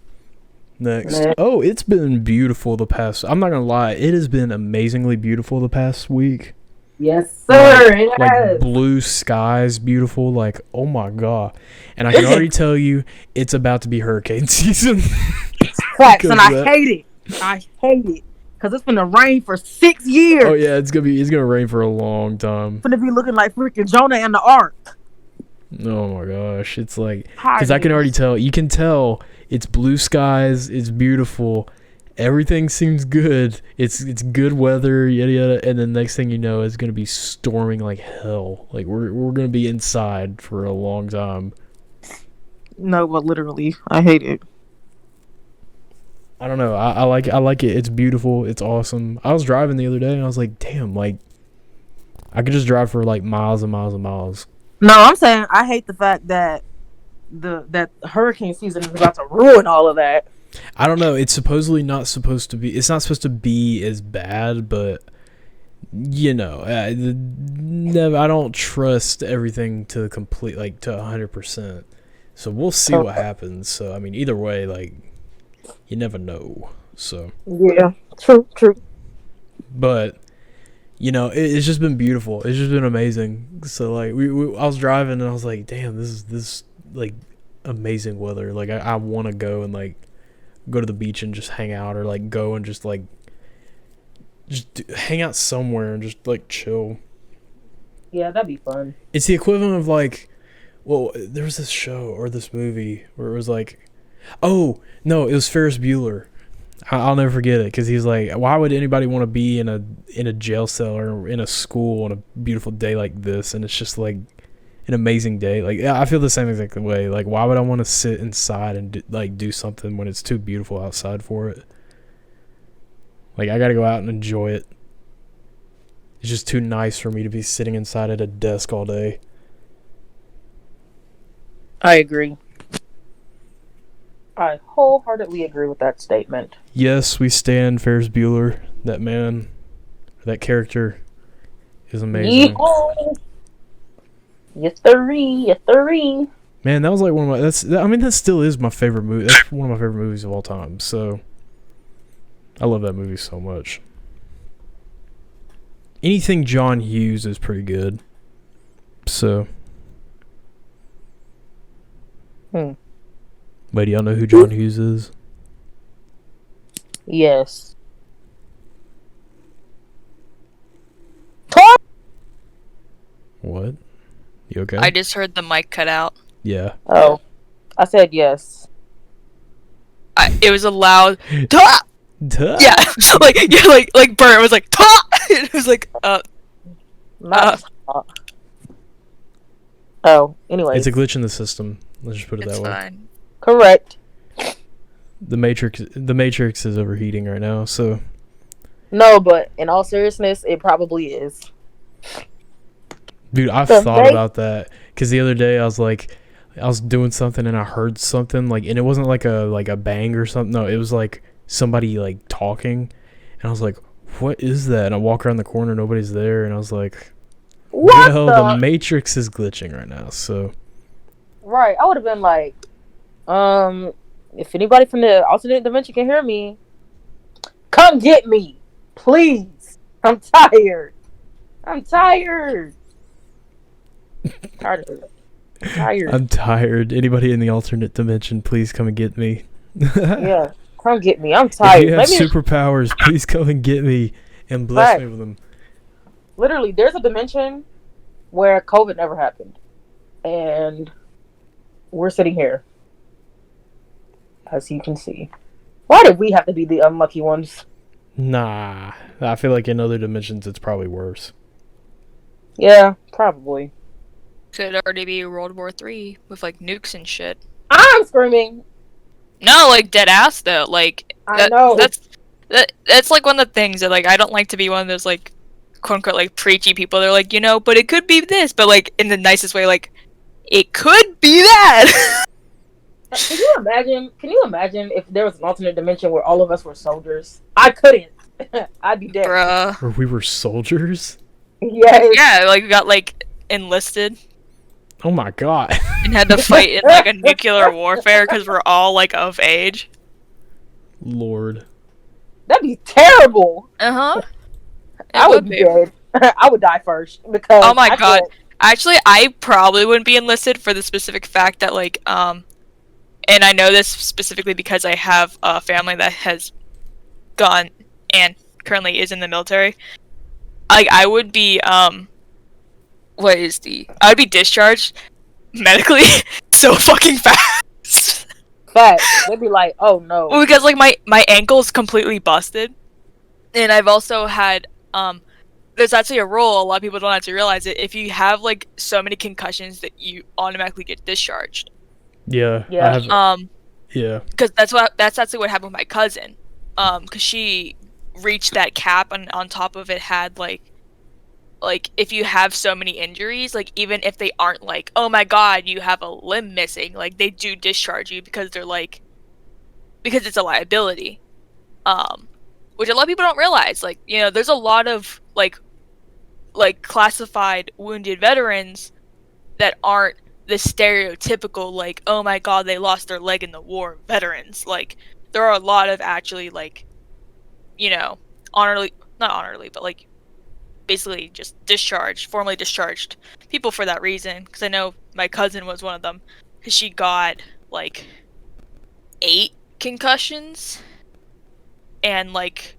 S1: Next. Oh, it's been beautiful the past. I'm not gonna lie. It has been amazingly beautiful the past week.
S4: Yes, sir.
S1: Like
S4: Yes.
S1: blue skies, beautiful. Like, oh my god. And I can already tell you, it's about to be hurricane season.
S4: Facts,
S1: because
S4: and
S1: of
S4: I
S1: that.
S4: hate it. I hate it because it's gonna rain for 6 years.
S1: Oh yeah, it's gonna rain for a long time.
S4: It's gonna be looking like freaking Jonah and the Ark.
S1: Oh my gosh, it's like,
S4: Tired
S1: because I
S4: of
S1: can
S4: it.
S1: already tell. You can tell it's blue skies. It's beautiful. Everything seems good. It's good weather. Yada yada. And then next thing you know, it's gonna be storming like hell. Like we're gonna be inside for a long time.
S4: No, but literally, I hate it.
S1: I don't know. I like it. It's beautiful. It's awesome. I was driving the other day and I was like, damn, like I could just drive for like miles and miles and miles.
S4: No, I'm saying I hate the fact that that hurricane season is about to ruin all of that.
S1: I don't know. It's supposedly not supposed to be. It's not supposed to be as bad, but you know, I don't trust everything to complete, like to 100%. So we'll see what happens. So I mean, either way, like you never know. So
S4: Yeah, true.
S1: but you know, it's just been beautiful. It's just been amazing. So like, I was driving and I was like, damn, this is like amazing weather. Like I want to go and like go to the beach and just hang out, or like go and just like hang out somewhere and just like chill.
S4: Yeah, that'd be fun.
S1: It's the equivalent of like, well, there was this show or this movie where it was like, oh no, it was Ferris Bueller. I'll never forget it because he's like, why would anybody want to be in a jail cell or in a school on a beautiful day like this? And it's just like an amazing day. Like I feel the same exact way. Like why would I want to sit inside and do something when it's too beautiful outside for it? Like I gotta go out and enjoy it. It's just too nice for me to be sitting inside at a desk all day.
S4: I agree. I wholeheartedly agree with that statement.
S1: Yes, we stand Ferris Bueller. That man, that character is amazing.
S4: Yeehaw! Yes, sirree. Yes, sirree.
S1: Man, that was like one of my. That still is my favorite movie. That's one of my favorite movies of all time. So, I love that movie so much. Anything John Hughes is pretty good. So.
S2: Hmm.
S1: Wait, do y'all know who John Hughes is?
S2: Yes.
S1: What? You okay?
S3: I just heard the mic cut out.
S1: Yeah.
S2: Oh, I said yes.
S3: It was a loud "Ta!"
S1: Duh.
S3: Yeah, like Bert was like "Ta!" It was like
S2: Not. Oh, anyway.
S1: It's a glitch in the system. Let's just put it
S3: it's
S1: that way.
S3: fine.
S2: Correct.
S1: The Matrix is overheating right now, so
S2: No, but in all seriousness, it probably is.
S1: dude, I've thought about that because the other day I was doing something and I heard something like, and it wasn't like a bang or something. No, it was like somebody like talking, and I was like, "What is that?" And I walk around the corner, nobody's there, and I was like,
S2: What
S1: "Well, the Matrix is glitching right now." So
S2: Right, I would have been like, if anybody from the alternate dimension can hear me, come get me, please. I'm tired. Tired of it. Tired.
S1: I'm tired. Anybody in the alternate dimension, please come and get me.
S2: Yeah, come get me. I'm
S1: If
S2: tired.
S1: you have
S2: Maybe
S1: superpowers, please come and get me and bless me with them.
S2: literally, there's a dimension where COVID never happened, and we're sitting here, as you can see. Why did we have to be the unlucky ones?
S1: Nah, I feel like in other dimensions it's probably worse.
S2: Yeah, probably.
S3: Could already be World War III with like nukes and shit.
S2: I'm screaming.
S3: No, like dead ass though. Like
S2: I know.
S3: That's like one of the things that like I don't like to be one of those like quote unquote like preachy people. They're like, but it could be this, but like in the nicest way, like it could be that.
S2: Can you imagine? Can you imagine if there was an alternate dimension where all of us were soldiers? I couldn't. I'd be dead.
S3: Bruh.
S1: Or we were soldiers?
S2: Yes.
S3: Yeah, like we got like enlisted
S1: Oh my god.
S3: and had to fight in like a nuclear warfare because we're all like of age.
S1: Lord.
S2: That'd be terrible.
S3: Uh-huh.
S2: I would be dead. I would die first because.
S3: Oh my
S2: I
S3: god.
S2: can't-
S3: Actually, I probably wouldn't be enlisted for the specific fact that like and I know this specifically because I have a family that has gone and currently is in the military. Like I would be I would be discharged medically so fucking fast.
S2: Fact. They'd be like, "Oh no."
S3: Well, because like my ankle's completely busted, and I've also had there's actually a rule, a lot of people don't actually realize it, if you have like so many concussions that you automatically get discharged.
S1: Yeah.
S2: Yeah.
S1: Yeah.
S3: Because that's actually what happened with my cousin. Because she reached that cap, and on top of it had like if you have so many injuries, like even if they aren't like, oh my god, you have a limb missing, like they do discharge you because they're like, because it's a liability. Which a lot of people don't realize. Like, there's a lot of like classified wounded veterans that aren't the stereotypical like, oh my god, they lost their leg in the war veterans. Like there are a lot of actually like, not honorably, but like basically just formally discharged people for that reason. Because I know my cousin was one of them, because she got like 8 concussions, and like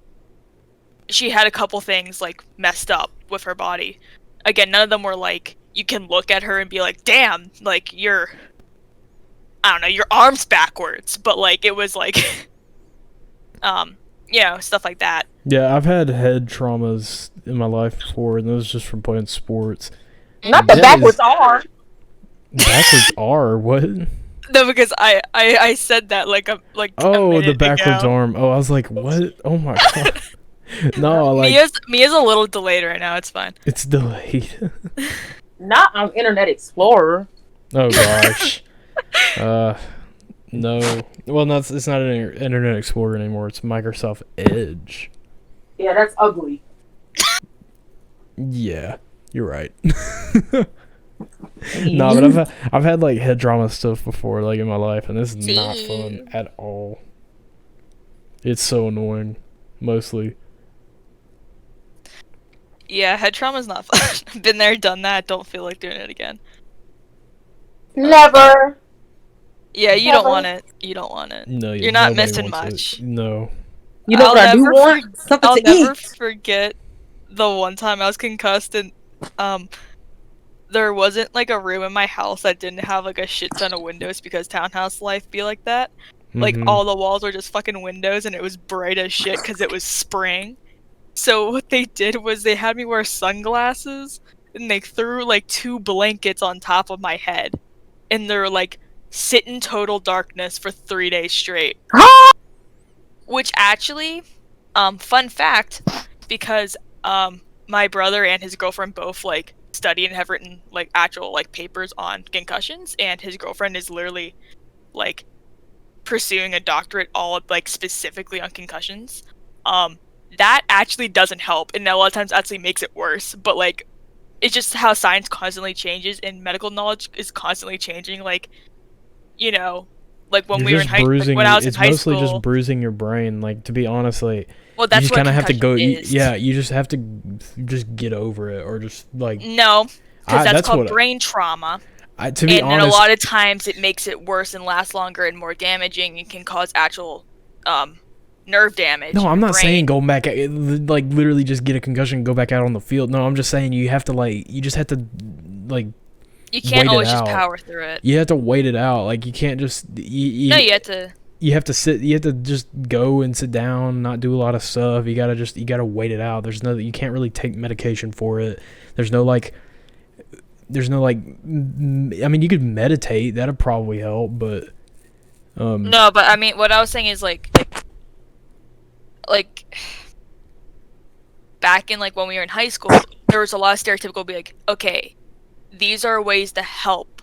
S3: she had a couple things like messed up with her body. Again, none of them were like you can look at her and be like, damn, like your arm's backwards, but like it was like stuff like that.
S1: Yeah, I've had head traumas in my life before, and those just from playing sports.
S2: Not the backwards arm.
S1: Backwards R? What?
S3: No, because I said that like a
S1: Oh, the
S3: minute
S1: backwards
S3: ago.
S1: arm. Oh, I was like, what? Oh my god. No, like
S3: Mia's a little delayed right now. It's fine.
S1: it's delayed.
S2: Not on Internet Explorer.
S1: Oh gosh. No. Well, no, it's not an Internet Explorer anymore. It's Microsoft Edge.
S2: Yeah, that's ugly.
S1: Yeah, you're right. No, but I've had like head trauma stuff before, like in my life, and this is not fun at all. It's so annoying, mostly.
S3: Yeah, head trauma's not fun. Been there, done that. Don't feel like doing it again.
S2: Never.
S3: Yeah, you don't want it. You don't want it.
S1: No,
S3: You're not
S1: nobody
S3: missing
S1: wants
S3: much.
S1: it. No.
S2: You know
S3: I'll
S2: what I do
S3: never
S2: want? Something
S3: I'll
S2: to
S3: never
S2: eat.
S3: forget the one time I was concussed and there wasn't like a room in my house that didn't have like a shit ton of windows because townhouse life be like that. Like all the walls were just fucking windows and it was bright as shit because it was spring. So what they did was they had me wear sunglasses and they threw like 2 blankets on top of my head and they're like sit in total darkness for 3 days straight. Which actually, fun fact, because my brother and his girlfriend both like study and have written like actual like papers on concussions, and his girlfriend is literally like pursuing a doctorate all like specifically on concussions. That actually doesn't help, and a lot of times actually makes it worse. But like, it's just how science constantly changes and medical knowledge is constantly changing. Like, you know. Like when we were in high school, like when I was in high school,
S1: it's mostly just bruising your brain. Like, to be honest, like,
S3: well, that's
S1: you just
S3: what
S1: kind of have to go.
S3: is.
S1: You just have to just get over it, or just like.
S3: No, because that's called
S1: what,
S3: brain trauma.
S1: To be honest,
S3: and a lot of times it makes it worse and lasts longer and more damaging and can cause actual nerve damage.
S1: No, I'm not saying go back, like literally just get a concussion and go back out on the field. No, I'm just saying you have to you just have to like.
S3: You can't always just power through it.
S1: You have to wait it out. Like you can't just.
S3: No, you have to.
S1: You have to sit. You have to just go and sit down, not do a lot of stuff. You gotta wait it out. You can't really take medication for it. There's no like. I mean, you could meditate. That'd probably help, but.
S3: No, but I mean, what I was saying is like. Back in like when we were in high school, there was a lot of stereotypical be like, okay. These are ways to help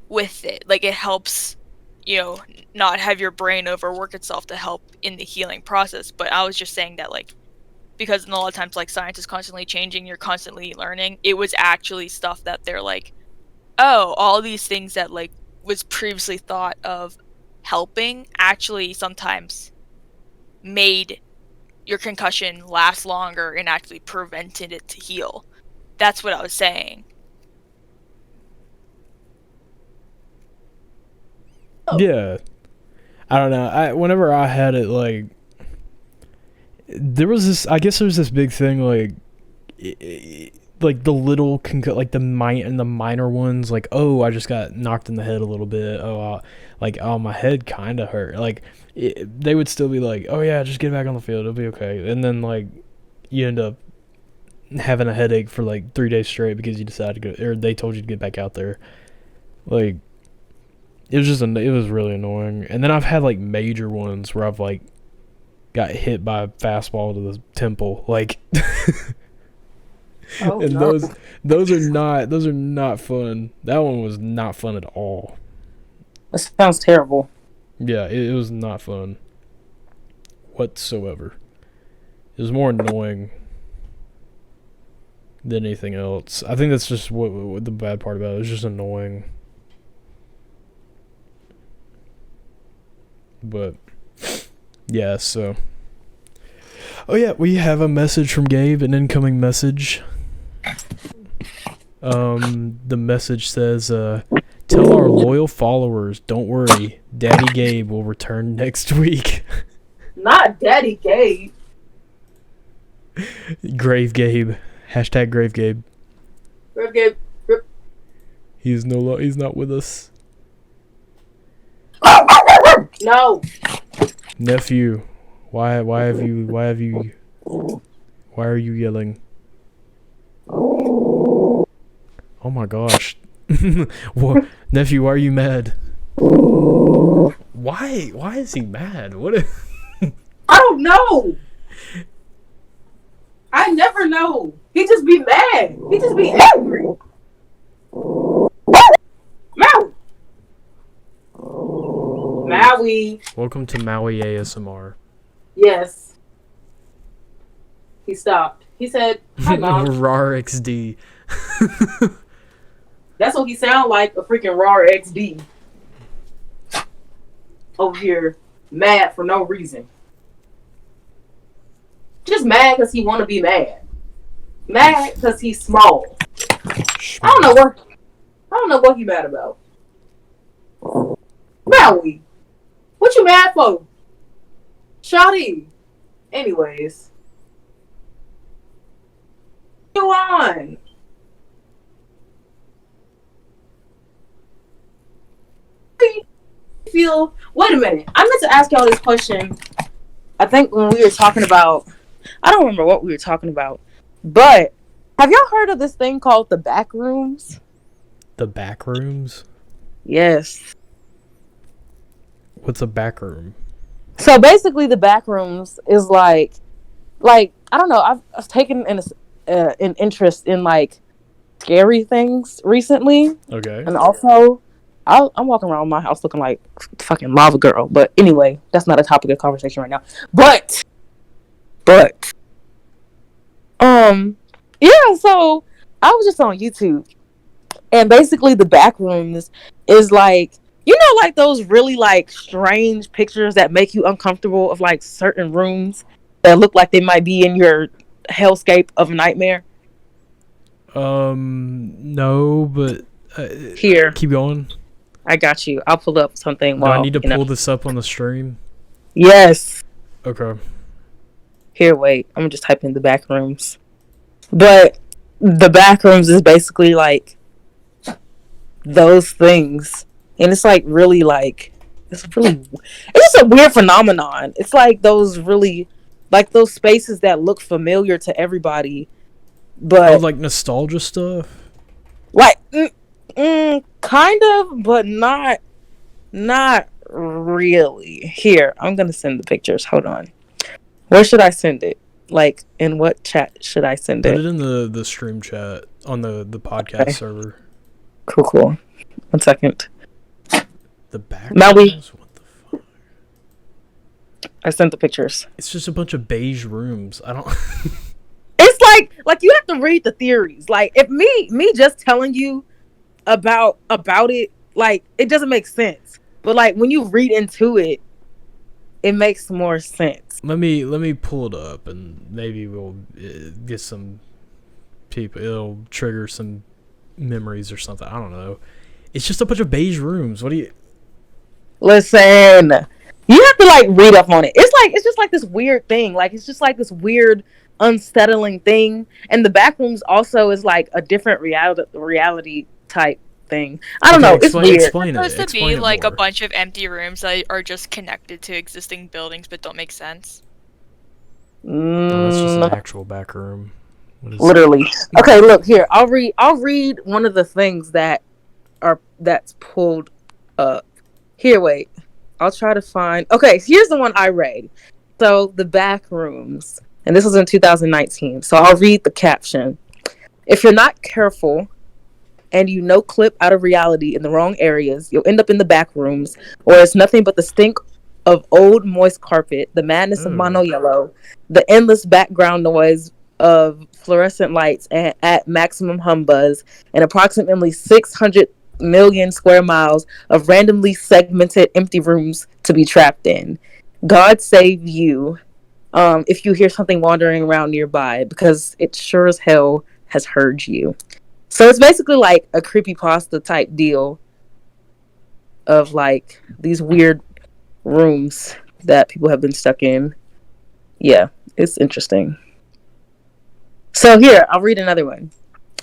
S3: with it. Like, it helps, not have your brain overwork itself to help in the healing process. But I was just saying that, like, because in a lot of times, like, science is constantly changing, you're constantly learning. It was actually stuff that they're like, oh, all these things that, like, was previously thought of helping actually sometimes made your concussion last longer and actually prevented it to heal. That's what I was saying.
S1: Yeah, I don't know. Whenever I had it, like, there was this. I guess there was this big thing, like the little like the minor ones, like, oh, I just got knocked in the head a little bit. Oh, my head kind of hurt. Like, they would still be like, oh yeah, just get back on the field, it'll be okay. And then like, you end up having a headache for like 3 days straight because you decided to go, or they told you to get back out there. Like. It was really annoying. And then I've had like major ones where I've like got hit by a fastball to the temple, like.
S2: Oh,
S1: and
S2: no.
S1: those are not fun. That one was not fun at all.
S2: That sounds terrible.
S1: Yeah, it was not fun whatsoever. It was more annoying than anything else. I think that's just what the bad part about it. It was just annoying. But yeah, so oh yeah, we have a message from Gabe, an incoming message. The message says, tell our loyal followers, don't worry, Daddy Gabe will return next week.
S2: Not Daddy Gabe.
S1: Grave Gabe. Hashtag Grave Gabe.
S2: Grave Gabe.
S1: He's not with us.
S2: No.
S1: Nephew, why are you yelling? Oh my gosh. What, nephew, why are you mad? Why is he mad?
S2: I don't know. I never know. He just be mad. He just be angry. Maui. Maui.
S1: Welcome to Maui ASMR.
S2: Yes. He stopped. He said, "Hi, Mom."
S1: RAR XD.
S5: That's what he sound like, a freaking raw XD. Over here, mad for no reason. Just mad because he want to be mad. Mad because he's small. I don't know what he mad about. Maui, what you mad for? Shawty. Anyways. You on. Feel, wait a minute. I meant to ask y'all this question. I think when we were talking about, I don't remember what we were talking about, but have y'all heard of this thing called the back rooms?
S1: The back rooms?
S5: Yes.
S1: What's a back room?
S5: So basically, the back rooms is like I don't know. I've taken an interest in like scary things recently.
S1: Okay.
S5: And also, I'm walking around my house looking like fucking lava girl. But anyway, that's not a topic of conversation right now. But, yeah. So I was just on YouTube, and basically the back rooms is like, you know, like those really like strange pictures that make you uncomfortable of like certain rooms that look like they might be in your hellscape of a nightmare.
S1: No, but
S5: Here,
S1: keep going.
S5: I got you. I'll pull up something.
S1: Do I need to pull this up on the stream?
S5: Yes.
S1: Okay.
S5: Here, wait. I'm gonna just type in the back rooms. But the back rooms is basically like those things, and it's like really like it's just a weird phenomenon. It's like those really like those spaces that look familiar to everybody, but
S1: like nostalgia stuff.
S5: Like kind of, but not really. Here, I'm gonna send the pictures. Hold on. Where should I send it? Like, in what chat should I send it?
S1: Put it in the stream chat on the podcast server.
S5: Cool. 1 second.
S1: The back
S5: Maui.
S1: rooms? What the fuck?
S5: I sent the pictures.
S1: It's just a bunch of beige rooms. I don't.
S5: It's like you have to read the theories. Like, if me just telling you about it, like, it doesn't make sense. But like when you read into it, it makes more sense.
S1: Let me pull it up, and maybe we'll get some people. It'll trigger some memories or something. I don't know. It's just a bunch of beige rooms. What do you?
S5: Listen, you have to like read up on it. It's just like this weird thing. Like it's just like this weird, unsettling thing. And the back rooms also is like a different reality type thing. I don't know. It's weird.
S3: It's supposed to be like a bunch of empty rooms that are just connected to existing buildings but don't make sense.
S1: Oh, that's just an actual back room.
S5: Literally. Okay, look here. I'll read one of the things that's pulled up. Here, wait. I'll try to find. Okay, here's the one I read. So the back rooms, and this was in 2019. So I'll read the caption. If you're not careful and you no clip out of reality in the wrong areas, you'll end up in the back rooms, where it's nothing but the stink of old moist carpet, the madness of mono yellow, the endless background noise of fluorescent lights at maximum humbuzz, and approximately 600 million square miles of randomly segmented empty rooms to be trapped in. God save you if you hear something wandering around nearby, because it sure as hell has heard you. So it's basically like a creepypasta type deal of like these weird rooms that people have been stuck in. Yeah, it's interesting. So here, I'll read another one.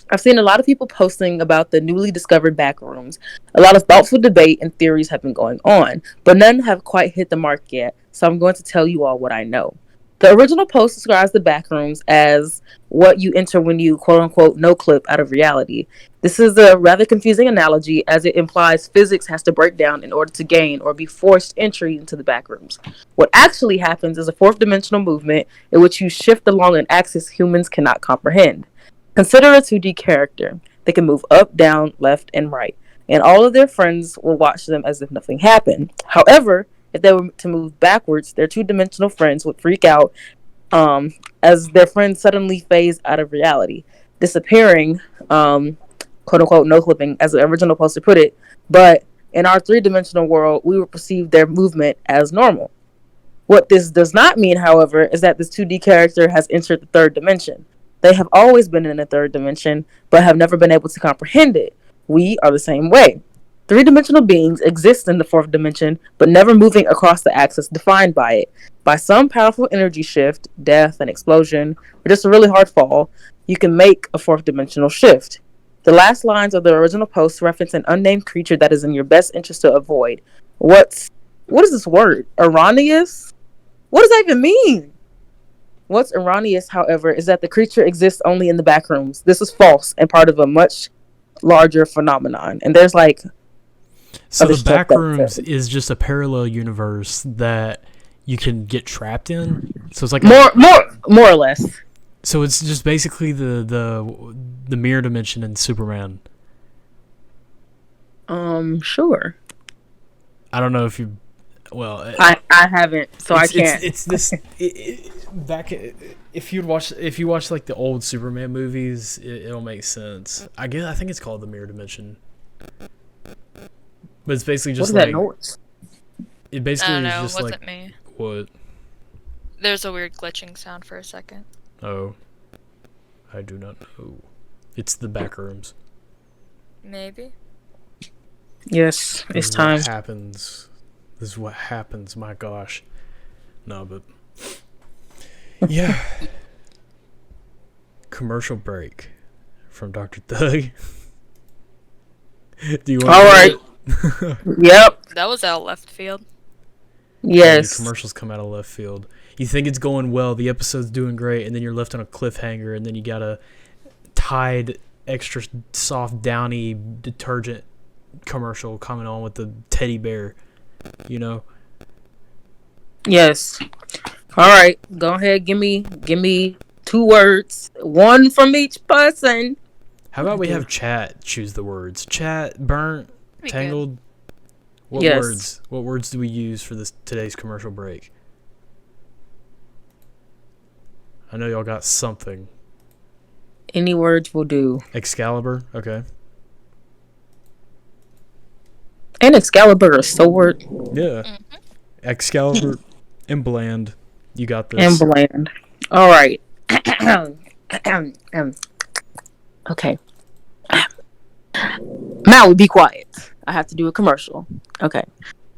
S5: I've seen a lot of people posting about the newly discovered back rooms. A lot of thoughtful debate and theories have been going on, but none have quite hit the mark yet, so I'm going to tell you all what I know. The original post describes the back rooms as what you enter when you quote-unquote no clip out of reality. This is a rather confusing analogy, as it implies physics has to break down in order to gain or be forced entry into the back rooms. What actually happens is a fourth dimensional movement in which you shift along an axis humans cannot comprehend. Consider a 2D character. They can move up, down, left, and right, and all of their friends will watch them as if nothing happened. However, if they were to move backwards, their two-dimensional friends would freak out as their friends suddenly phase out of reality, disappearing quote unquote no clipping, as the original poster put it, but in our three-dimensional world, we would perceive their movement as normal. What this does not mean, however, is that this 2D character has entered the third dimension. They have always been in the third dimension, but have never been able to comprehend it. We are the same way. Three-dimensional beings exist in the fourth dimension, but never moving across the axis defined by it. By some powerful energy shift, death, an explosion, or just a really hard fall, you can make a fourth dimensional shift. The last lines of the original post reference an unnamed creature that is in your best interest to avoid. What is this word? Erroneous? What does that even mean? What's erroneous, however, is that the creature exists only in the back rooms. This is false and part of a much larger phenomenon. And there's like...
S1: So the back rooms is just a parallel universe that you can get trapped in? So it's like...
S5: More or less.
S1: So it's just basically the mirror dimension in Superman.
S5: Sure.
S1: I don't know if you... Well,
S5: I haven't, so I can't.
S1: It's this back. If you watch like the old Superman movies, it'll make sense. I think it's called the mirror dimension. But it's basically just
S5: what is
S1: like
S5: that noise?
S3: I
S1: It basically
S3: don't know.
S1: is just
S3: Wasn't
S1: like
S3: me.
S1: what?
S3: There's a weird glitching sound for a second.
S1: Oh, I do not know. It's the back rooms.
S3: Maybe.
S5: Yes, it's time.
S1: This is what happens. My gosh. No, but yeah. Commercial break from Dr. Thug. Do you want
S5: All right. Yep.
S3: That was out left field.
S5: Yes.
S1: The commercials come out of left field. You think it's going well, the episode's doing great, and then you're left on a cliffhanger, and then you got a Tide extra soft downy detergent commercial coming on with the teddy bear. You know.
S5: Yes. All right. Go ahead. Give me 2 words. 1 from each person.
S1: How about we have chat choose the words? Chat, burnt,
S3: Be
S1: tangled. What
S5: Yes.
S1: words? What words do we use for today's commercial break? I know y'all got something.
S5: Any words will do.
S1: Excalibur. Okay.
S5: And Excalibur, a sword.
S1: Yeah. Excalibur and bland. You got this.
S5: And bland. All right. Okay. Now be quiet. I have to do a commercial. Okay.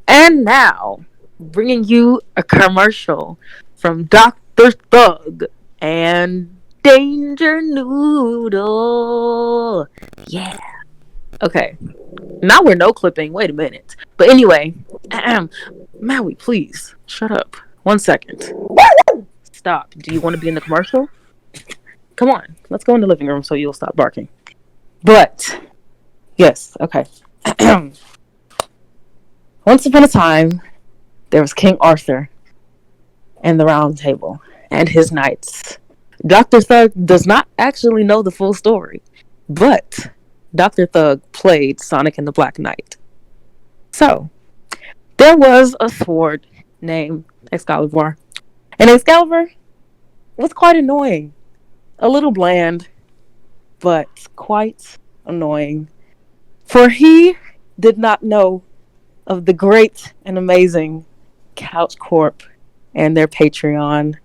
S5: And now, bringing you a commercial from Dr. Thug and Danger Noodle. Yeah. Okay. Now we're no clipping. Wait a minute. But anyway, Maui, please shut up. 1 second. Stop. Do you want to be in the commercial? Come on. Let's go in the living room so you'll stop barking. But, yes. Okay. Once upon a time, there was King Arthur and the Round Table and his knights. Dr. Thug does not actually know the full story, but Dr. Thug played Sonic and the Black Knight. So, there was a sword named Excalibur. And Excalibur was quite annoying. A little bland, but quite annoying. For he did not know of the great and amazing Couch Corp and their Patreon.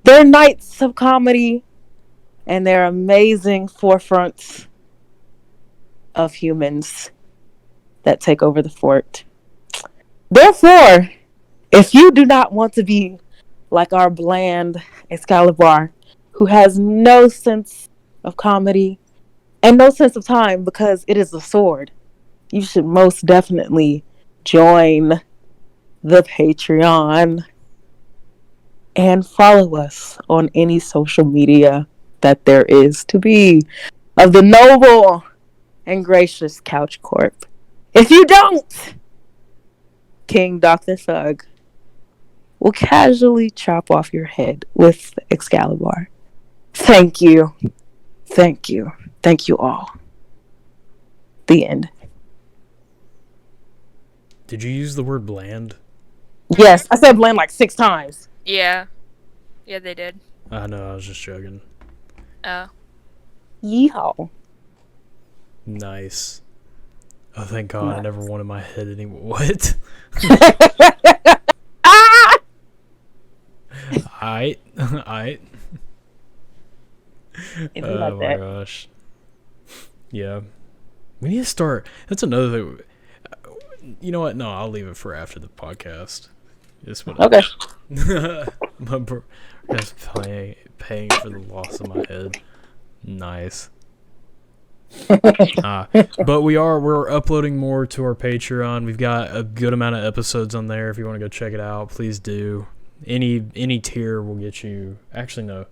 S5: Their nights of comedy and their amazing forefronts of humans that take over the fort. Therefore, if you do not want to be like our bland Excalibur, who has no sense of comedy and no sense of time because it is a sword, you should most definitely join the Patreon and follow us on any social media that there is to be of the noble and gracious Couch Corp. If you don't, King Dr. Thug will casually chop off your head with Excalibur. Thank you. Thank you. Thank you all. The end.
S1: Did you use the word bland?
S5: Yes, I said bland like 6 times.
S3: Yeah. Yeah, they did.
S1: I know, I was just joking.
S3: Oh.
S5: Yeehaw.
S1: Nice. Oh, thank God, I never wanted my head anymore. What? Aight. Aight.
S5: If you
S1: Oh
S5: like
S1: my
S5: that.
S1: gosh. Yeah. We need to start. That's another thing. You know what? No, I'll leave it for after the podcast. Just whatever.
S5: Okay.
S1: My bro is paying for the loss of my head. Nice. But we're uploading more to our Patreon. We've got a good amount of episodes on there. If you want to go check it out, please do. Any tier will get you. Actually, no.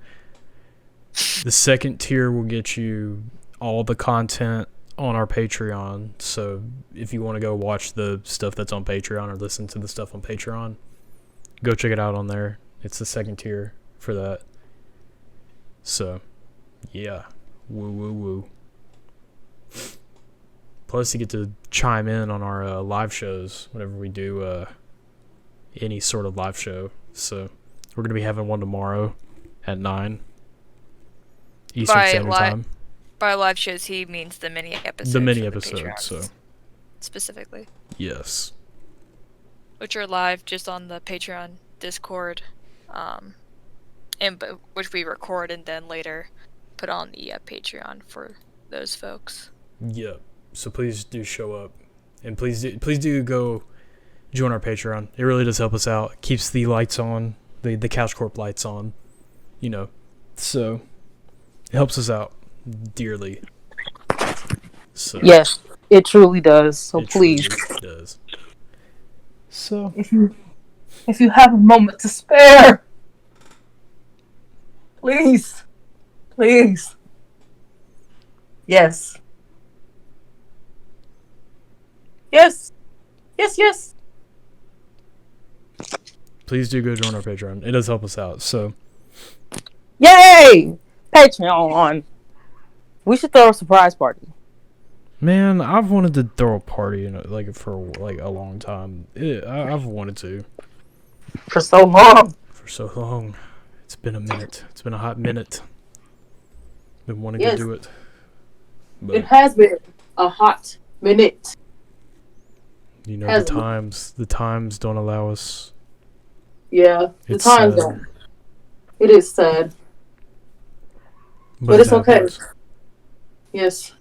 S1: The second tier will get you all the content on our Patreon. So if you want to go watch the stuff that's on Patreon or listen to the stuff on Patreon, go check it out on there. It's the second tier for that. So, yeah. Woo, woo, woo. Plus, you get to chime in on our live shows whenever we do any sort of live show. So, we're going to be having one tomorrow at 9 Eastern Standard Time.
S3: By live shows, he means the mini episodes.
S1: The mini
S3: for
S1: episodes,
S3: Patreons,
S1: so.
S3: specifically.
S1: Yes.
S3: Which are live just on the Patreon Discord, which we record and then later put on the Patreon for those folks.
S1: Yep. So please do show up, and please do go join our Patreon. It really does help us out. It keeps the lights on, the Couch Corp lights on, So it helps us out dearly. So
S5: Yes, it truly does. So
S1: it
S5: please,
S1: truly does. So
S5: if you have a moment to spare, please. Yes. Yes.
S1: please do go join our Patreon. It does help us out. So
S5: Yay! Patreon. We should throw a surprise party.
S1: man, I've wanted to throw a party for a long time. I've wanted to
S5: For so long.
S1: for so long. It's been a minute. It's been a hot minute. Been wanting
S5: Yes.
S1: to do it. But
S5: It has been a hot minute. has been.
S1: the times don't allow us.
S5: Yeah, the
S1: It's
S5: time
S1: sad.
S5: zone. It is sad. But
S1: it
S5: it's okay.
S1: happens.
S5: Yes.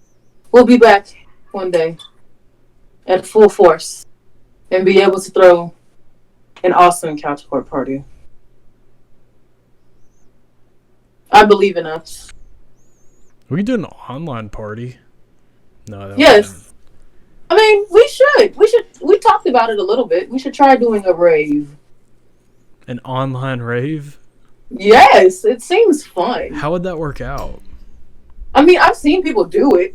S5: We'll be back one day at full force and be able to throw an awesome couch court party. I believe in us.
S1: We could do an online party. No, that
S5: Yes.
S1: wouldn't-
S5: I mean, we should. We talked about it a little bit. We should try doing a rave.
S1: An online rave?
S5: Yes, it seems fun.
S1: How would that work out?
S5: I mean, I've seen people do it.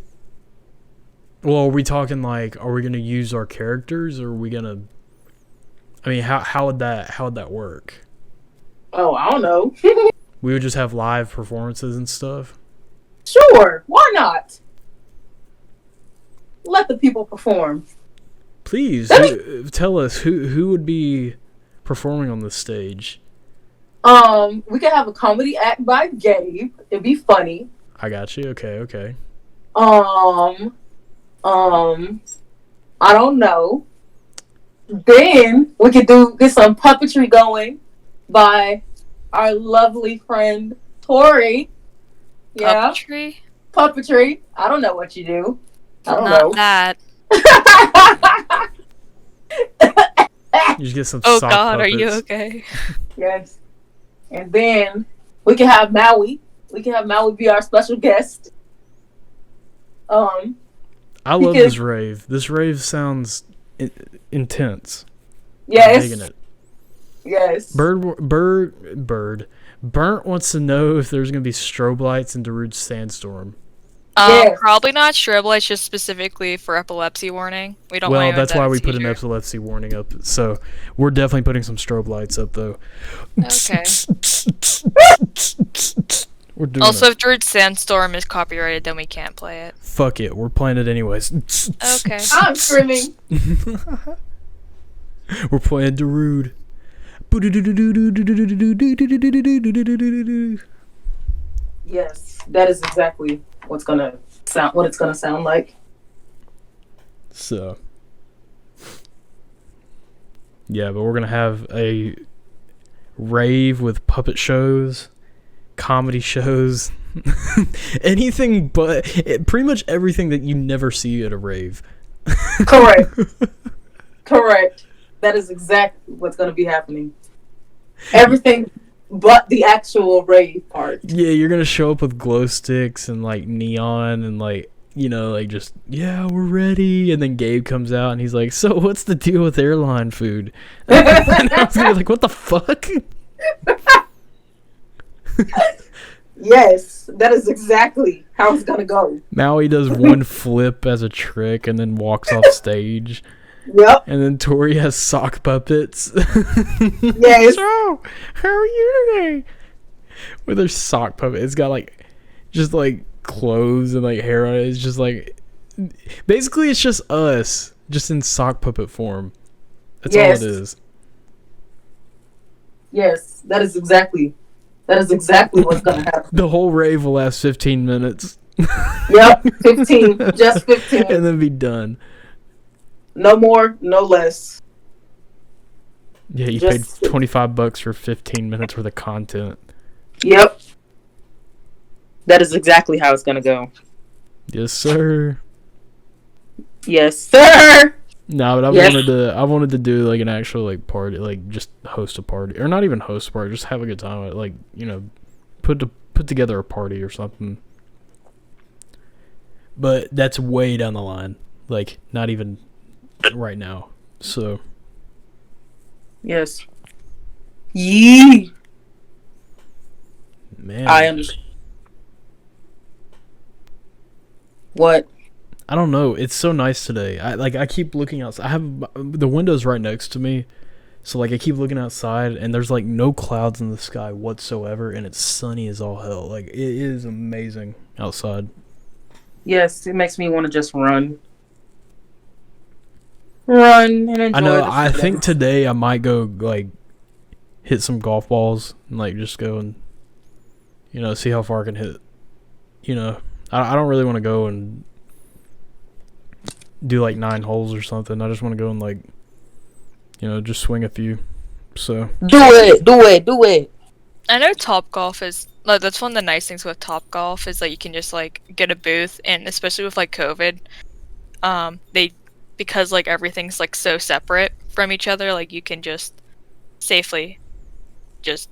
S1: Well, are we talking are we gonna use our characters, or are we gonna? I mean, how would that work?
S5: Oh, I don't know.
S1: We would just have live performances and stuff.
S5: Sure, why not? Let the people perform.
S1: Please tell us who would be performing on this stage.
S5: We could have a comedy act by Gabe. It'd be funny.
S1: I got you. Okay.
S5: I don't know. Then we could get some puppetry going by our lovely friend Tori. Yeah, puppetry. I don't know what you do. I don't
S3: Not
S5: know.
S3: that.
S1: You just get some.
S3: Oh
S1: sock
S3: God, are you
S1: puppets.
S3: okay?
S5: Yes. And then we can have Maui. We can have Maui be our special guest.
S1: I love this rave. This rave sounds intense.
S5: Yes.
S1: I'm digging it.
S5: Yes.
S1: Burnt wants to know if there's gonna be strobe lights in Darude's sandstorm.
S5: Yes.
S3: Probably not strobe lights, just specifically for epilepsy warning. We don't.
S1: Well,
S3: want
S1: that's why we put an
S3: seizure.
S1: epilepsy warning up. So we're definitely putting some strobe lights up, though.
S3: Okay.
S1: We're doing
S3: Also,
S1: it.
S3: if Druid's Sandstorm is copyrighted, then we can't play it.
S1: Fuck it. We're playing it anyways.
S3: Okay.
S5: I'm screaming.
S1: We're playing Darude.
S5: Yes, that is exactly what it's gonna sound like.
S1: So, yeah, but we're gonna have a rave with puppet shows, comedy shows, anything but pretty much everything that you never see at a rave.
S5: Correct. Correct. That is exactly what's going to be happening. Everything but the actual rave part.
S1: Yeah, you're gonna show up with glow sticks and like neon and like, you know, like just, yeah, we're ready. And then Gabe comes out and he's like, so what's the deal with airline food? And I was gonna be like, what the fuck?
S5: Yes, that is exactly how it's going to go.
S1: Maui does one flip as a trick and then walks off stage.
S5: Yep.
S1: And then Tori has sock puppets.
S5: Yes.
S1: So, how are you today? With her sock puppet. It's got like, just like clothes and like hair on it. It's just like, basically it's just us, just in sock puppet form. That's all it is.
S5: Yes, that is exactly what's going to happen.
S1: The whole rave will last 15 minutes.
S5: Yep, 15. Just 15.
S1: And then be done.
S5: No more, no less.
S1: Yeah, you paid $25 for 15 minutes worth of content.
S5: Yep. That is exactly how it's going to go.
S1: Yes, sir.
S5: Yes, sir.
S1: No, but I wanted to do like an actual like party, like just host a party, or not even host a party, just have a good time, like, you know, put together a party or something. But that's way down the line, like not even right now. So
S5: yes. Yee.
S1: Man,
S5: I understand. What?
S1: I don't know. It's so nice today. I keep looking outside. I have the windows right next to me, so like I keep looking outside, and there's like no clouds in the sky whatsoever, and it's sunny as all hell. Like it is amazing outside.
S5: Yes, it makes me want to just run and enjoy.
S1: I know. I think today I might go like hit some golf balls and like just go and, you know, see how far I can hit. You know, I don't really want to go and do like 9 holes or something. I just want to go and like, you know, just swing a few. So
S5: do it.
S3: I know Topgolf is like, that's one of the nice things with Topgolf is that you can just like get a booth, and especially with like COVID, because like everything's like so separate from each other, like you can just safely just,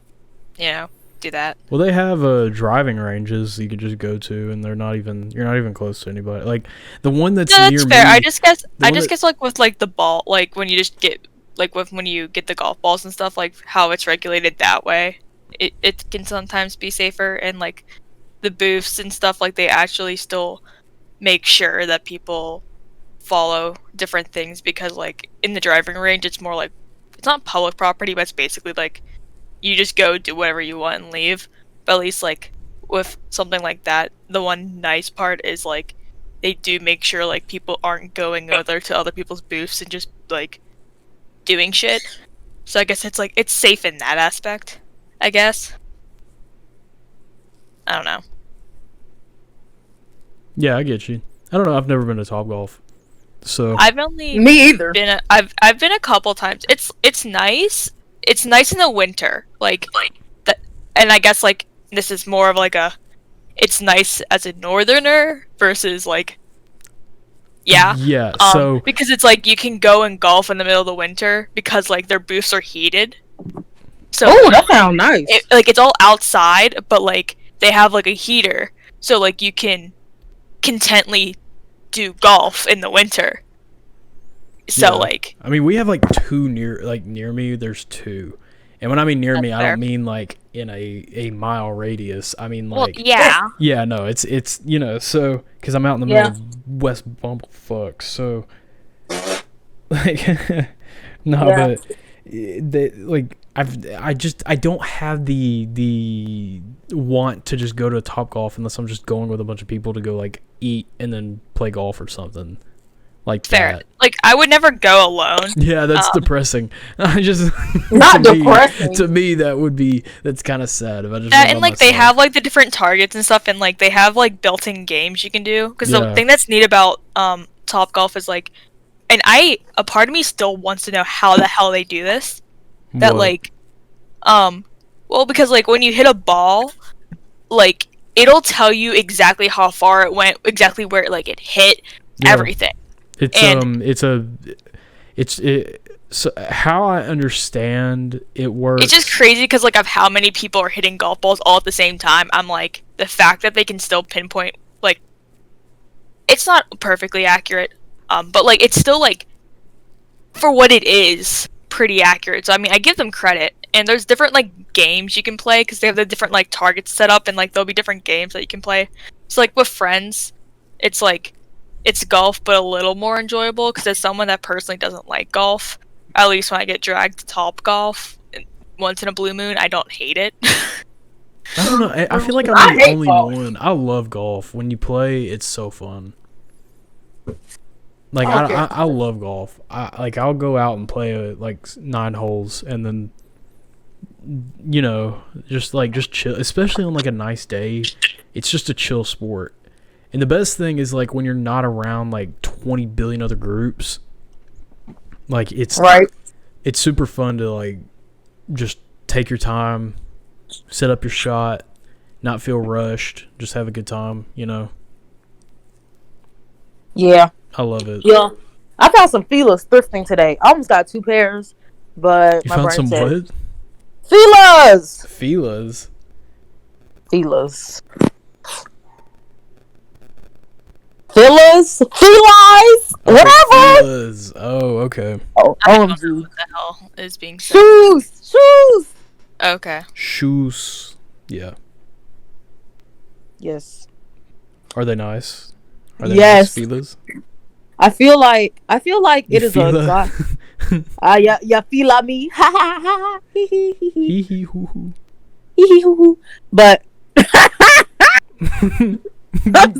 S3: you know, do that.
S1: well, they have driving ranges you could just go to, and you're not even close to anybody. Like the one that's
S3: No,
S1: near
S3: that's fair.
S1: me.
S3: I just guess like with like the ball, like when you just get like when you get the golf balls and stuff, like how it's regulated that way, it can sometimes be safer, and like the booths and stuff, like they actually still make sure that people follow different things, because like in the driving range it's more like it's not public property, but it's basically like you just go do whatever you want and leave. But at least like with something like that, the one nice part is like they do make sure like people aren't going over to other people's booths and just like doing shit. So I guess it's like it's safe in that aspect, I guess. I don't know.
S1: Yeah, I get you. I don't know. I've never been to Topgolf, so
S3: I've only
S5: Me either.
S3: I've been a couple times. It's nice. It's nice in the winter, like that, and I guess like this is more of like it's nice as a northerner versus like, yeah.
S1: So
S3: because it's like you can go and golf in the middle of the winter because like their booths are heated. So
S5: Oh, that sounds nice.
S3: it's all outside, but like they have like a heater, so like you can contently do golf in the winter. So
S1: yeah.
S3: like,
S1: I mean, we have like 2 near me. There's 2, and when I mean near me, I
S3: fair.
S1: don't mean like in a mile radius. I mean
S3: well,
S1: like
S3: yeah.
S1: yeah, no, it's you know, so because I'm out in the middle of West Bumblefuck, so like no,
S5: Yeah.
S1: but they like I don't have the want to just go to Topgolf unless I'm just going with a bunch of people to go like eat and then play golf or something like
S3: Fair.
S1: that.
S3: Like I would never go alone.
S1: Yeah, that's depressing. I just
S5: Not
S1: to me-
S5: depressing.
S1: to me, that's kind of sad. If I just
S3: That,
S1: went
S3: and
S1: by
S3: like they
S1: myself.
S3: have like the different targets and stuff, and like they have like built-in games you can do. Because
S1: Yeah.
S3: the thing that's neat about Topgolf is like and a part of me still wants to know how the hell they do this. That
S1: What?
S3: like, well, because like when you hit a ball, like it'll tell you exactly how far it went, exactly where it hit,
S1: Yeah.
S3: everything.
S1: So how I understand it works.
S3: It's just crazy because like of how many people are hitting golf balls all at the same time. I'm like, the fact that they can still pinpoint, like, it's not perfectly accurate, but like it's still like, for what it is, pretty accurate. So I mean, I give them credit. And there's different like games you can play because they have the different like targets set up, and like there'll be different games that you can play. So like with friends, it's like it's golf but a little more enjoyable because as someone that personally doesn't like golf, at least when I get dragged to Top Golf once in a blue moon, I don't hate it.
S1: I don't know. I feel like I'm the only one. I love golf. When you play, it's so fun. Like I love golf. I'll go out and play like 9 holes and then just chill, especially on like a nice day. It's just a chill sport. And the best thing is like when you're not around like 20 billion other groups, like it's super fun to like just take your time, set up your shot, not feel rushed, just have a good time,
S5: Yeah.
S1: I love it.
S5: Yeah. I found some feelers thrifting today. I almost got 2 pairs, but
S1: You
S5: my
S1: found
S5: brain
S1: some
S5: said,
S1: what?
S5: Feelers!
S1: Feelers.
S5: Feelers. Fillers? Felines? Whatever!
S1: Feelers. Oh, okay.
S5: Oh,
S3: I don't know
S5: OMG.
S3: what the hell is being said.
S5: Shoes!
S3: Okay.
S1: Shoes. Yeah.
S5: Yes.
S1: Are they nice? Are they
S5: Yes.
S1: nice feelers?
S5: I feel like it is
S1: feel
S5: a god. Yeah, feel me. Ha ha ha. Hee hee hee hee.
S1: Hee hee hoo hoo.
S5: Hee hee hoo hoo. But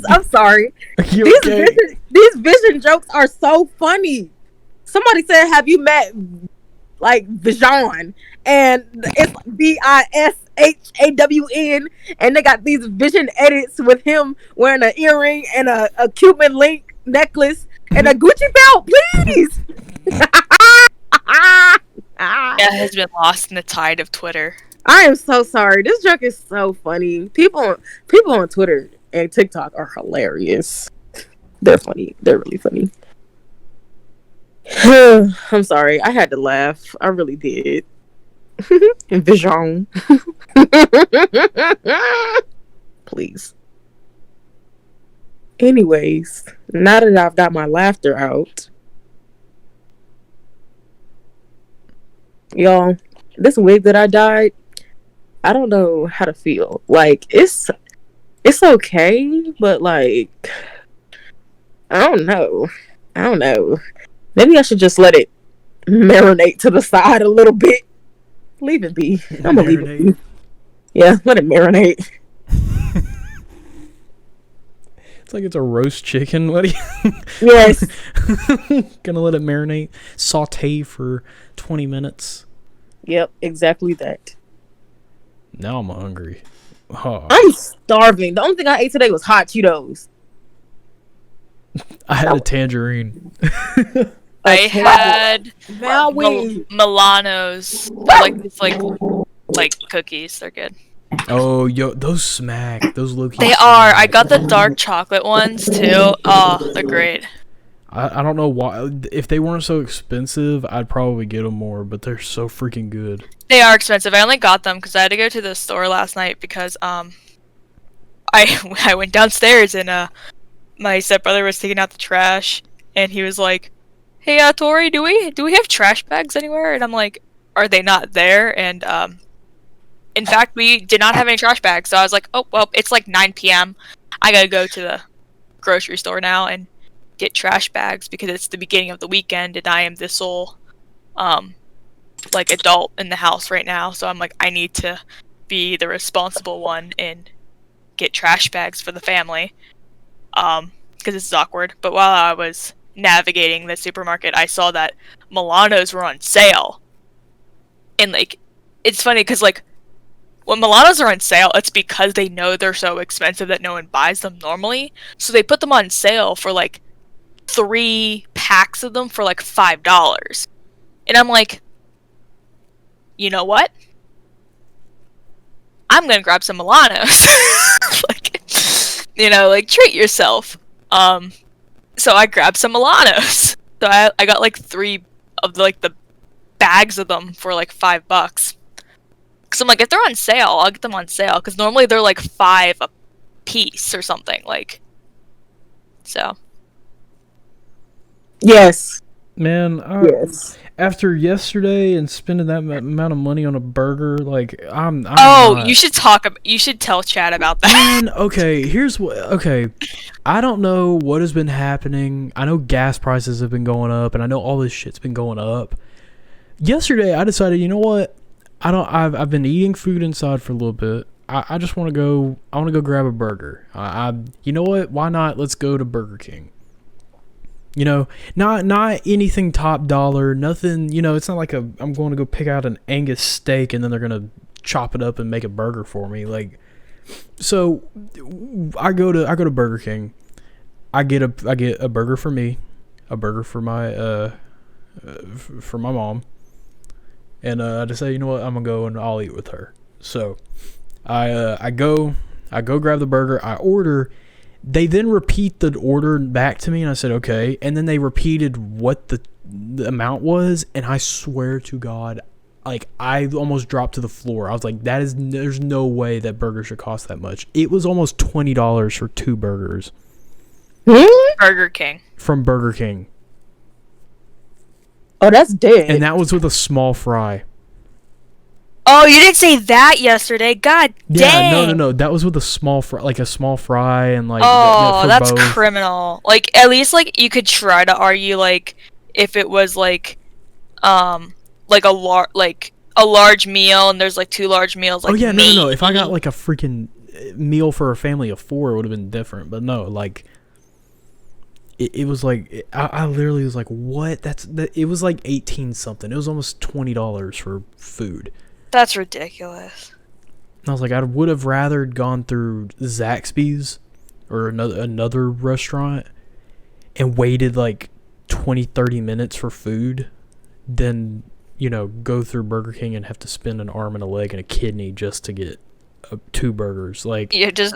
S5: I'm sorry.
S1: Are you okay?
S5: These vision jokes are so funny. Somebody said, "Have you met like Vision?" And it's VISHAWN, and they got these vision edits with him wearing an earring and a Cuban link necklace and a Gucci belt. Please.
S3: Yeah, has been lost in the tide of Twitter.
S5: I am so sorry. This joke is so funny. People on Twitter and TikTok are hilarious. They're funny. They're really funny. I'm sorry. I had to laugh. I really did. Vision. Please. Anyways, now that I've got my laughter out, y'all, this wig that I dyed, I don't know how to feel. Like it's okay, but like I don't know. Maybe I should just let it marinate to the side a little bit. Leave it be. I'm gonna leave it be. Yeah, let it marinate.
S1: It's like it's a roast chicken. What do you?
S5: Yes.
S1: Gonna let it marinate, saute for 20 minutes.
S5: Yep, exactly that.
S1: Now I'm hungry. Oh.
S5: I'm starving. The only thing I ate today was hot Cheetos.
S1: I had a tangerine.
S3: I had
S5: Now we
S3: Milanos. They're like these like cookies. They're good.
S1: Oh, yo, those smack. Those low-key
S3: They
S1: smack.
S3: are. I got the dark chocolate ones too. Oh, they're great.
S1: I don't know why. If they weren't so expensive, I'd probably get them more, but they're so freaking good.
S3: They are expensive. I only got them because I had to go to the store last night because I went downstairs and my stepbrother was taking out the trash and he was like, "Hey, Tori, do we have trash bags anywhere?" And I'm like, "Are they not there?" And in fact, we did not have any trash bags. So I was like, "Oh well, it's like 9 p.m. I gotta go to the grocery store now and get trash bags because it's the beginning of the weekend and I am the sole like adult in the house right now. So I'm like, I need to be the responsible one and get trash bags for the family because this is awkward." But while I was navigating the supermarket, I saw that Milanos were on sale. And like, it's funny because like when Milanos are on sale, it's because they know they're so expensive that no one buys them normally. So they put them on sale for like 3 packs of them for like $5. And I'm like, you know what? I'm gonna grab some Milanos. Like, you know, like, treat yourself. So I grabbed some Milanos. So I got like 3 of like the bags of them for like $5. Cause I'm like, if they're on sale, I'll get them on sale. Cause normally they're like 5 a piece or something. Like, so.
S5: Yes.
S1: Man,
S5: Yes.
S1: after yesterday and spending that amount of money on a burger, like I'm
S3: Oh,
S1: not-
S3: you should tell Chad about that.
S1: Man, okay, here's what. Okay, I don't know what has been happening. I know gas prices have been going up, and I know all this shit's been going up. Yesterday, I decided, you know what? I've been eating food inside for a little bit. I just want to go. I want to go grab a burger. You know what? Why not? Let's go to Burger King. You know, not anything top dollar, nothing. You know, it's not like I'm going to go pick out an Angus steak and then they're gonna chop it up and make a burger for me. Like, so I go to Burger King. I get a burger for me, a burger for my mom, and I just say, you know what, I'm gonna go and I'll eat with her. So I go grab the burger. I order. They then repeat the order back to me, and I said, okay. And then they repeated what the amount was, and I swear to God, like, I almost dropped to the floor. I was like, there's no way that burger should cost that much. It was almost $20 for 2 burgers.
S3: Burger King.
S1: From Burger King.
S5: Oh, that's dead.
S1: And that was with a small fry.
S3: Oh, you didn't say that yesterday. God dang.
S1: Yeah, no. That was with a small fry, like a small fry, and like.
S3: Oh,
S1: for
S3: that's
S1: both.
S3: criminal. Like, at least like you could try to argue like if it was like a large meal and there's like 2 large meals. Like,
S1: oh yeah, no. If I got like a freaking meal for a family of 4, it would have been different. But no, like. It was like I literally was like, what? It was like 18 something. It was almost $20 for food.
S3: That's ridiculous.
S1: And I was like, I would have rather gone through Zaxby's or another restaurant and waited like 20-30 minutes for food than, you know, go through Burger King and have to spend an arm and a leg and a kidney just to get 2 burgers. Like,
S3: Yeah, just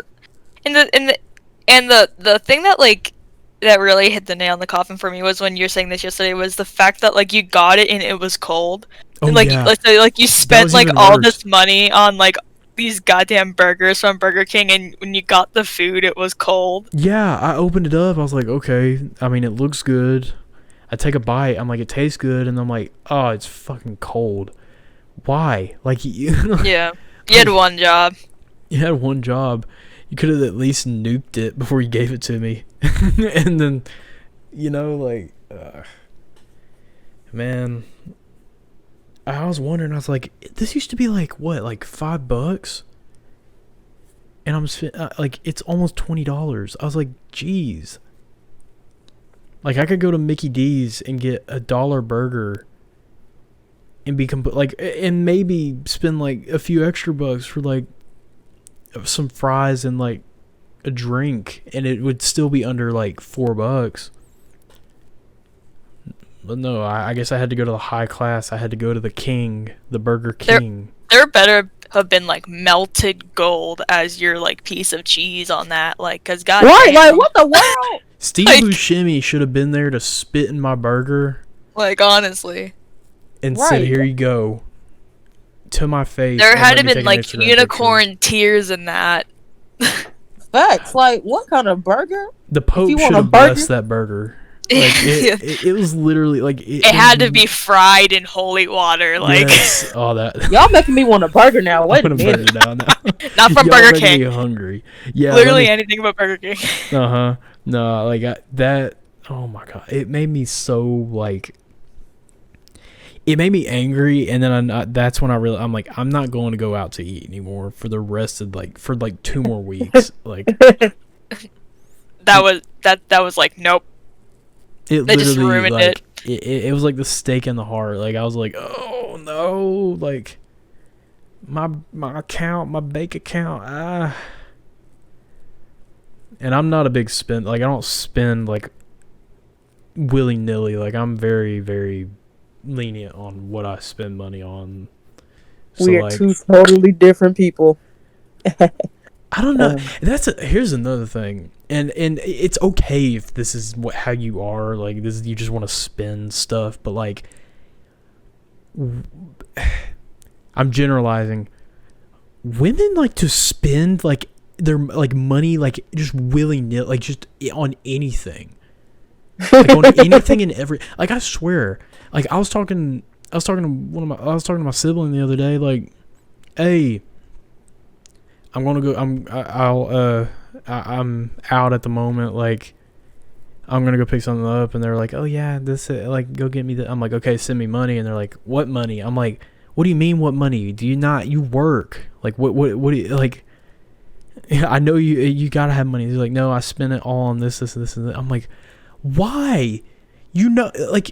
S3: and the thing that like that really hit the nail in the coffin for me was when you were saying this yesterday was the fact that like you got it and it was cold.
S1: oh
S3: And, like,
S1: yeah,
S3: let's say like you spent like
S1: even
S3: all
S1: worse.
S3: this money on like these goddamn burgers from Burger King, and when you got the food, it was cold.
S1: yeah. I opened it up. I was like, okay. I mean, it looks good. I take a bite. I'm like, it tastes good, and I'm like, oh, it's fucking cold. Why? Like, you
S3: Yeah, you had one job.
S1: You had one job. You could have at least nuked it before you gave it to me. And then, you know, like, man, I was wondering, I was like, this used to be like, what, like $5? And I'm like, it's almost $20. I was like, geez. Like, I could go to Mickey D's and get $1 burger and be and maybe spend like a few extra bucks for like some fries and like a drink, and it would still be under like $4. But no, I guess I had to go to the high class. I had to go to the Burger King.
S3: There better have been like melted gold as your like piece of cheese on that, like, cause God.
S5: Right,
S3: damn,
S5: like, what the world?
S1: Steve
S3: like-
S1: Buscemi should have been there to spit in my burger
S3: like, honestly,
S1: and
S5: Right.
S1: said, "Here you go," to my face.
S3: there
S1: and
S3: had
S1: let
S3: to
S1: me
S3: been
S1: take an
S3: like
S1: Instagram
S3: unicorn tears in that.
S5: Facts. Like, what kind of burger?
S1: picture. The Pope
S5: you
S1: should
S5: want a
S1: have
S5: burger-
S1: blessed that burger. Like, it was literally like
S3: It had to be fried in holy water, like
S1: yes, all that.
S5: Y'all making me want a burger now. Wait a
S1: I'm gonna
S5: minute.
S1: burn it down now.
S3: not from
S1: Y'all
S3: Burger
S1: making
S3: King.
S1: me hungry. Yeah,
S3: Literally anything but Burger King.
S1: No, like that. Oh my god, it made me so like. It made me angry, and then that's when I'm like, I'm not going to go out to eat anymore for the rest of for 2 more weeks. Like,
S3: That was like, nope.
S1: it
S3: They just
S1: literally
S3: ruined
S1: like it was like the stake in the heart. Like, I was like, oh no, like my account, my bank account, And I'm not a big spend. Like, I don't spend like willy-nilly. Like, I'm very, very lenient on what I spend money on. So,
S5: We are
S1: like,
S5: two totally different people.
S1: I don't know. Here's another thing, and it's okay if this is how you are. Like, this, you just want to spend stuff, but like, I'm generalizing. Women like to spend like their like money like just willy-nilly, like just on anything, like on anything and every. Like, I swear, like I was talking to my sibling the other day. Like, hey, I'm gonna go. I'm out at the moment. Like, I'm gonna go pick something up, and they're like, "Oh yeah, like go get me the." I'm like, "Okay, send me money," and they're like, "What money?" I'm like, "What do you mean, what money? Do you not? You work? Like, what do you like?" I know you gotta have money. He's like, "No, I spend it all on this, and this. I'm like, "Why? You know, like,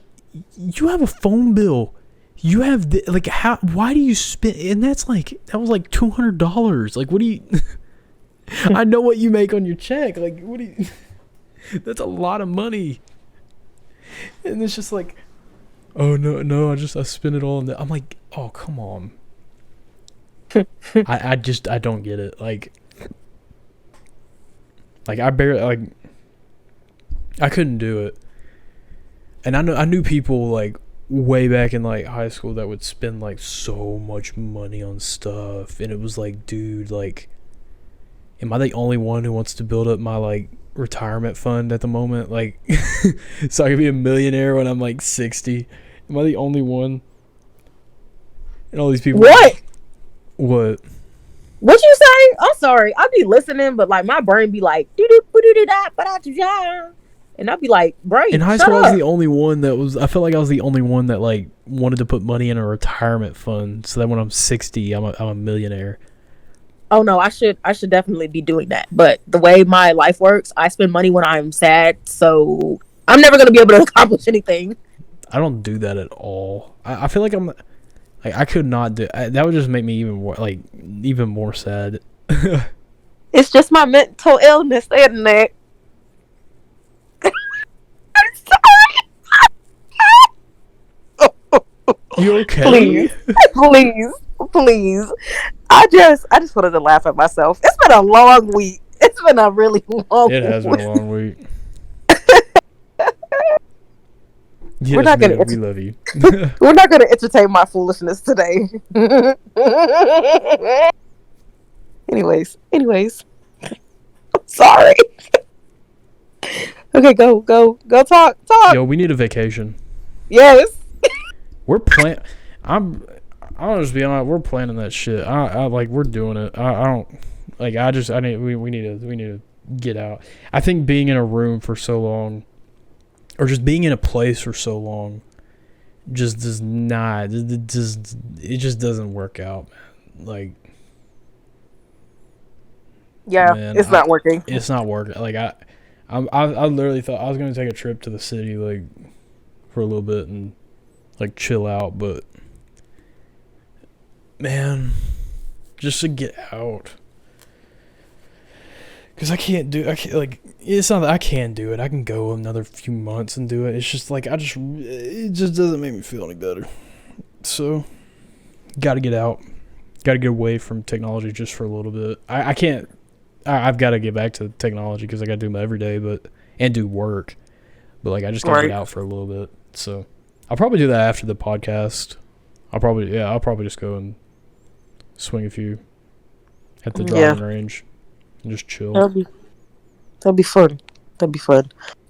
S1: you have a phone bill." You have like how? Why do you spend? And that was like $200. Like, what do you? I know what you make on your check. Like, what do you? That's a lot of money. And it's just like, oh no, I spend it all on that. I'm like, oh come on. I don't get it. Like I barely like. I couldn't do it. And I knew people like way back in like high school that would spend like so much money on stuff, and it was like, dude, like, am I the only one who wants to build up my like retirement fund at the moment, like so I can be a millionaire when I'm like 60? Am I the only one? And all these people,
S5: What
S1: you
S5: say? I'm sorry, I be listening, but like my brain be like and I'd be like, brain,
S1: in high school I was the only one I felt like I was the only one that like wanted to put money in a retirement fund so that when I'm 60 I'm a millionaire.
S5: Oh no, I should definitely be doing that. But the way my life works, I spend money when I'm sad, so I'm never gonna be able to accomplish anything.
S1: I don't do that at all. I feel like I could not do that. Would just make me even more sad.
S5: It's just my mental illness, isn't it? I'm sorry.
S1: You okay?
S5: Please. I just wanted to laugh at myself. It's been a long week. It's been a really long week.
S1: It has been a long week. Yes,
S5: We're not gonna
S1: we love you.
S5: We're not gonna entertain my foolishness today. Anyways. I'm sorry. Okay, go talk.
S1: Yo, we need a vacation.
S5: Yes.
S1: We're I'll just be honest, we're planning that shit. I like, we're doing it. I don't like, we need to get out. I think being in a room for so long, or just being in a place for so long, just does not, it just doesn't work out, man. Like,
S5: Yeah,
S1: man,
S5: it's not working.
S1: It's not working. Like, I literally thought I was going to take a trip to the city, like, for a little bit and, like, chill out, but, man, just to get out. Because it's not that I can't do it. I can go another few months and do it. It's just like, it just doesn't make me feel any better. So, gotta get out. Gotta get away from technology just for a little bit. I've got to get back to technology because I got to do them every day, and do work. But, like, I just got to get out for a little bit. So, I'll probably do that after the podcast. I'll probably just go and swing a few at the driving range. And just chill.
S5: That'd be fun.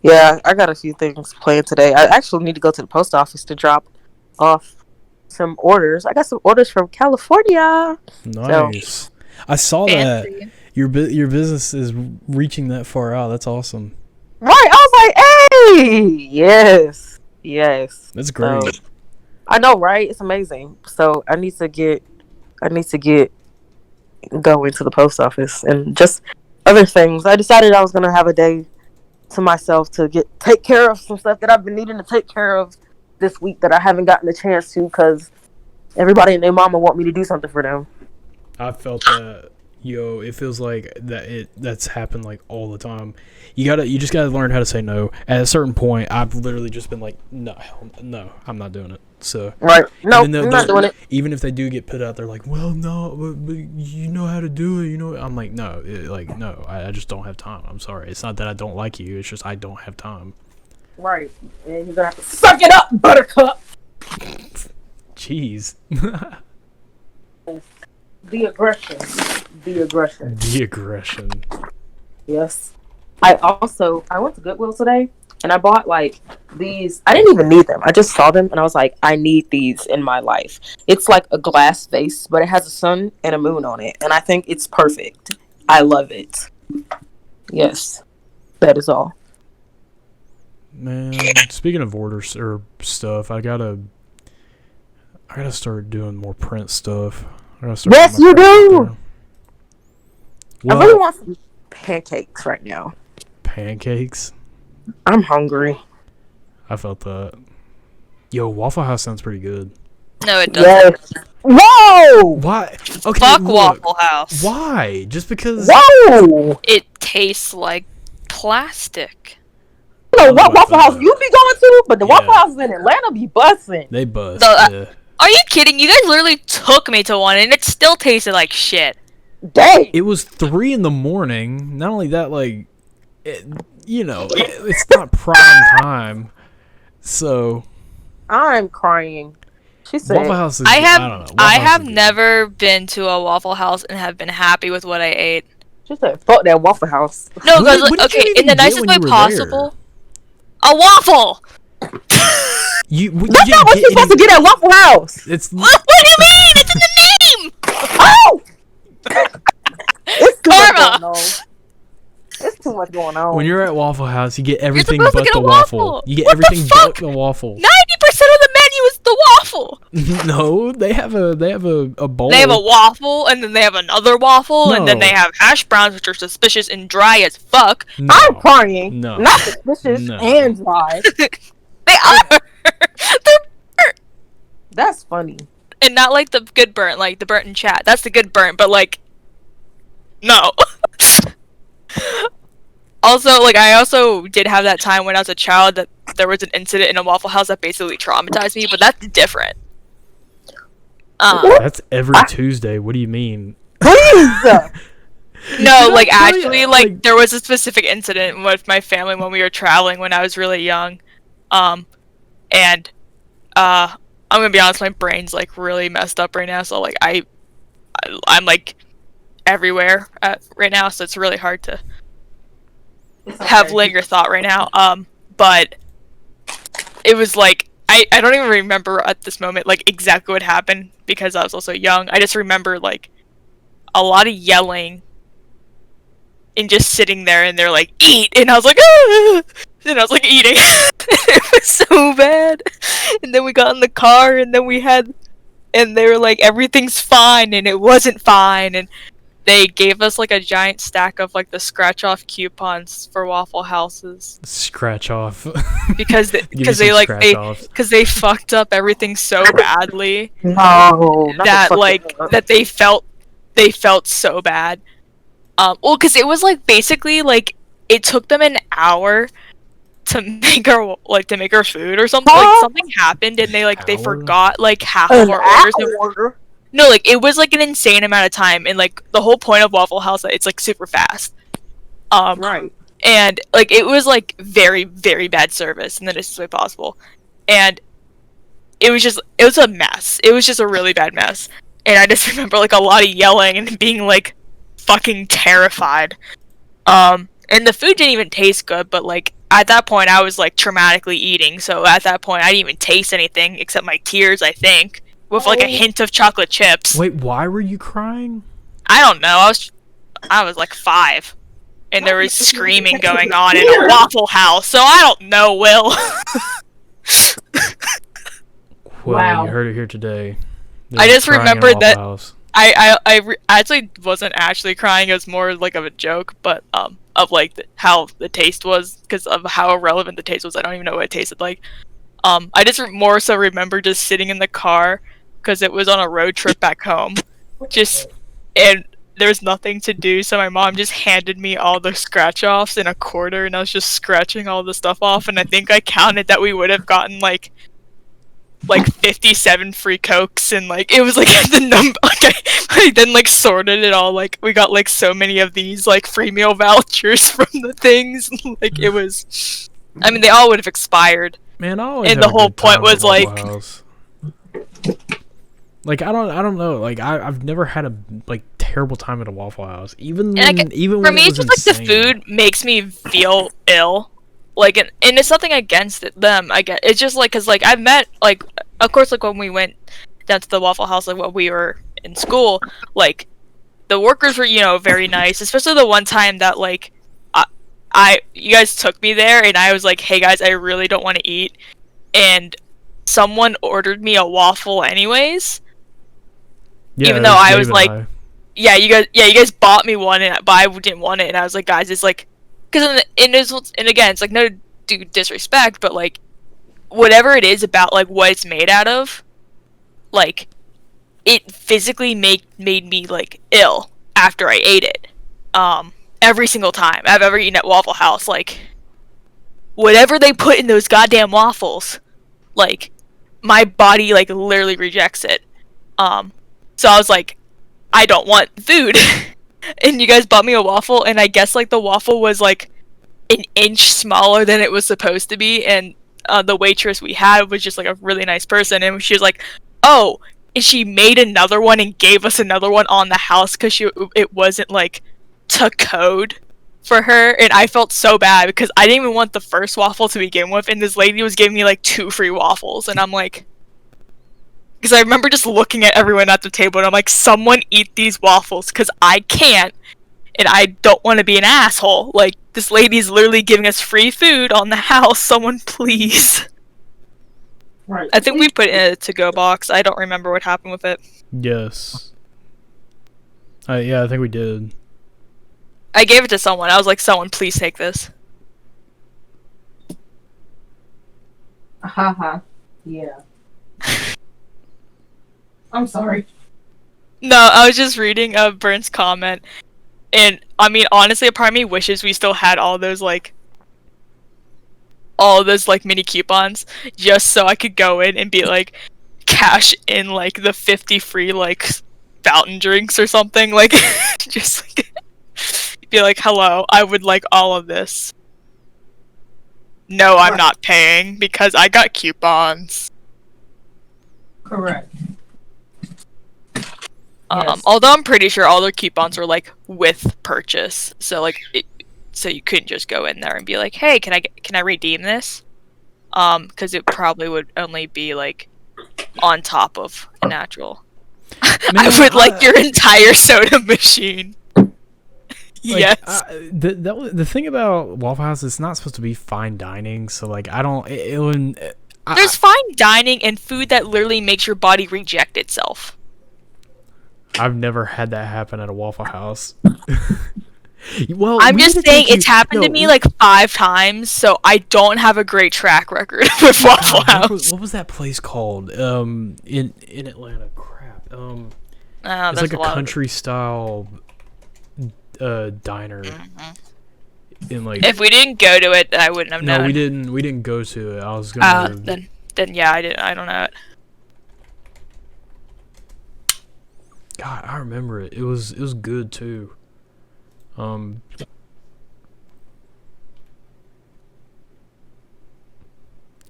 S5: Yeah, I got a few things planned today. I actually need to go to the post office to drop off some orders. I got some orders from California.
S1: Nice. So, I saw
S3: fancy.
S1: That your business is reaching that far out. That's awesome.
S5: Right. I was like, hey, yes.
S1: That's great.
S5: I know, right? It's amazing. So I need to get going to the post office and just other things. I decided I was gonna have a day to myself to take care of some stuff that I've been needing to take care of this week that I haven't gotten a chance to because everybody and their mama want me to do something for them.
S1: I felt that. Yo, it feels like that's happened like all the time. You just gotta learn how to say no. At a certain point, I've literally just been like, no, I'm not doing it. So
S5: Right. No,
S1: even
S5: I'm not doing it.
S1: even if they do get put out, they're like, well, no, but you know how to do it. You know, I'm like, no, no, I just don't have time. I'm sorry. It's not that I don't like you. It's just I don't have time.
S5: Right. And you're gonna have to suck it up, Buttercup.
S1: Jeez.
S5: The aggression. The aggression.
S1: The aggression.
S5: Yes. I went to Goodwill today and I bought like these. I didn't even need them. I just saw them and I was like, I need these in my life. It's like a glass vase, but it has a sun and a moon on it. And I think it's perfect. I love it. Yes. That is all.
S1: Man, speaking of orders or stuff, I gotta start doing more print stuff.
S5: Yes, you do.
S1: Well,
S5: I really want some pancakes right now.
S1: pancakes.
S5: I'm hungry.
S1: I felt that. Yo, Waffle House sounds pretty good.
S3: No, it doesn't.
S5: Yes. Whoa!
S1: Why? Okay,
S3: Fuck
S1: look,
S3: Waffle House.
S1: Why? Just because?
S5: Whoa!
S3: It tastes like plastic.
S5: You know
S1: I
S5: what
S1: don't know
S5: Waffle
S1: about
S5: House
S1: that.
S5: you be going to, but the
S1: Yeah.
S5: Waffle Houses in Atlanta be busting.
S1: They bust.
S3: The-
S1: Yeah.
S3: Are you kidding? You guys literally took me to one and it still tasted like shit.
S5: Dang!
S1: It was 3 a.m. Not only that, like, it's not prime time. So
S5: I'm crying. She said,
S1: Waffle House is.
S3: I
S1: don't know.
S3: have
S1: Waffle
S3: I
S1: House
S3: have
S1: is good.
S3: never been to a Waffle House and have been happy with what I ate.
S5: she said, fuck that Waffle House.
S3: No,
S1: What
S3: because
S1: did you
S3: okay,
S1: even
S3: in the
S1: get
S3: nicest
S1: when
S3: way
S1: you were
S3: possible. A waffle.
S1: You
S5: That's
S1: didn't
S5: not what
S1: get
S5: you're supposed to
S1: any-
S5: get at Waffle House.
S1: It's
S3: What do you mean? It's in the name.
S5: Oh! It's too much
S3: Karma.
S5: going on. It's too much going on.
S1: when you're at Waffle House, you get everything
S3: supposed to
S1: but
S3: get
S1: the
S3: a
S1: waffle.
S3: waffle.
S1: You get
S3: What the
S1: everything but
S3: fuck?
S1: the waffle.
S3: 90% of the menu is the waffle.
S1: No, they have a bowl.
S3: They have a waffle, and then they have another waffle, and then
S1: No.
S3: they have hash browns, which are suspicious and dry as fuck.
S1: No.
S5: I'm crying.
S1: No.
S5: Not suspicious
S1: No.
S5: and dry.
S3: They are. They're
S5: That's funny.
S3: and not like the good burnt, like the burnt in chat. That's the good burnt, but like, no. Also, like, I also did have that time when I was a child that there was an incident in a Waffle House that basically traumatized me, but that's different.
S1: That's every Tuesday. What do you mean?
S5: Please!
S3: No, like,
S1: tell you,
S3: actually,
S1: like-
S3: like, there was a specific incident with my family when we were traveling when I was really young. And, I'm gonna be honest, my brain's, like, really messed up right now, so, like, I'm, like, everywhere right now, so it's really hard to have linear thought right now. But it was, like, I don't even remember at this moment, like, exactly what happened, because I was also young. I just remember, like, a lot of yelling and just sitting there and they're like, eat, and I was like, ah! And I was like eating. It was so bad. And then we got in the car and then and they were like, everything's fine, and it wasn't fine, and they gave us like a giant stack of like the scratch off coupons for Waffle Houses
S1: Scratch off.
S3: because
S1: Give me
S3: because
S1: some
S3: they like
S1: scratch offs.
S3: because they fucked up everything so badly
S5: No, not the
S3: that
S5: fucking-
S3: like that they felt so bad. Well, because it was like basically like it took them an hour to make our food or something. Like
S5: Huh?
S3: something happened and they
S1: Hour?
S3: forgot like half
S5: An
S3: of our orders. And-
S5: hour?
S3: no, like it was like an insane amount of time, and like the whole point of Waffle House, it's like super fast.
S5: Right.
S3: And like it was like very, very bad service in the nicest way possible, and it was a mess. It was just a really bad mess, and I just remember like a lot of yelling and being like fucking terrified. And the food didn't even taste good, but like at that point I was like traumatically eating, so at that point I didn't even taste anything except my tears, I think, with like a hint of chocolate chips.
S1: Wait, why were you crying?
S3: I don't know. I was like 5, and there was screaming going on in a Waffle House. So I don't know, Will.
S1: Well,
S5: Wow.
S1: you heard it here today.
S3: I just
S1: Crying in
S3: remembered
S1: Waffle
S3: that-
S1: House.
S3: I actually wasn't actually crying. It was more like of a joke, but of like how the taste was, because of how irrelevant the taste was. I don't even know what it tasted like. I just more so remember just sitting in the car because it was on a road trip back home, and there was nothing to do, so my mom just handed me all the scratch offs in a quarter, and I was just scratching all the stuff off, and I think I counted that we would have gotten like 57 free Cokes, and like it was like the number, like I then like sorted it all, like we got like so many of these like free meal vouchers from the things. Like it was, I mean, they all would have expired.
S1: Man, I always
S3: And
S1: have
S3: the
S1: a
S3: whole
S1: good time
S3: point
S1: at
S3: was,
S1: Waffle
S3: like-
S1: House. Like I don't know. Like I've never had a like terrible time at a Waffle House. Even
S3: And,
S1: when, even
S3: For
S1: when
S3: me,
S1: it
S3: it's
S1: was
S3: just like
S1: insane.
S3: the food makes me feel ill. Like, and it's nothing against them. I get it's just like, cause like I've met, like, of course, like when we went down to the Waffle House, like when we were in school, like the workers were, you know, very nice. Especially the one time that like you guys took me there, and I was like, hey guys, I really don't want to eat, and someone ordered me a waffle anyways.
S1: Yeah,
S3: even
S1: it
S3: though I
S1: Dave
S3: was
S1: and
S3: like, you guys bought me one, but I didn't want it, and I was like, guys, it's like, because and again, it's like no disrespect, but like whatever it is about like what it's made out of, like it physically made me like ill after I ate it. Every single time I've ever eaten at Waffle House, like whatever they put in those goddamn waffles, like my body like literally rejects it. So I was like, I don't want food. And you guys bought me a waffle, and I guess like the waffle was like an inch smaller than it was supposed to be, and the waitress we had was just like a really nice person, and she was like, oh, and she made another one and gave us another one on the house because it wasn't like to code for her, and I felt so bad because I didn't even want the first waffle to begin with, and this lady was giving me like 2 free waffles, and I'm like, because I remember just looking at everyone at the table, and I'm like, someone eat these waffles, because I can't, and I don't want to be an asshole. Like, this lady's literally giving us free food on the house. Someone please.
S5: Right.
S3: I think we put it in a to-go box. I don't remember what happened with it.
S1: Yes. Yeah, I think we did.
S3: I gave it to someone. I was like, someone please take this.
S5: Haha. Yeah. I'm sorry.
S3: No, I was just reading Burnt's comment, and I mean, honestly, a part of me wishes we still had all those mini coupons, just so I could go in and be like, cash in like the 50 free like fountain drinks or something, like just like be like, hello, I would like all of this. No, I'm not paying because I got coupons.
S5: Correct. Yes.
S3: Although I'm pretty sure all their coupons were like with purchase, so like so you couldn't just go in there and be like, hey, can I redeem this? Because it probably would only be like on top of a natural. I would like your entire soda machine.
S1: Like,
S3: Yes.
S1: The thing about Waffle House, it's not supposed to be fine dining, so like I don't.
S3: There's fine dining and food that literally makes your body reject itself.
S1: I've never had that happen at a Waffle House. Well,
S3: I'm
S1: we
S3: just
S1: need to
S3: saying
S1: take
S3: it's
S1: you-
S3: happened to
S1: no,
S3: me like 5 times, so I don't have a great track record with Waffle House.
S1: What was that place called? In Atlanta. Crap. It's
S3: There's
S1: like a
S3: lot of-
S1: country style diner. In like.
S3: If we didn't go to it, I wouldn't have known.
S1: No, we didn't. We didn't go to it. I was gonna.
S3: Then yeah, I don't know it.
S1: God, I remember it. It was good too.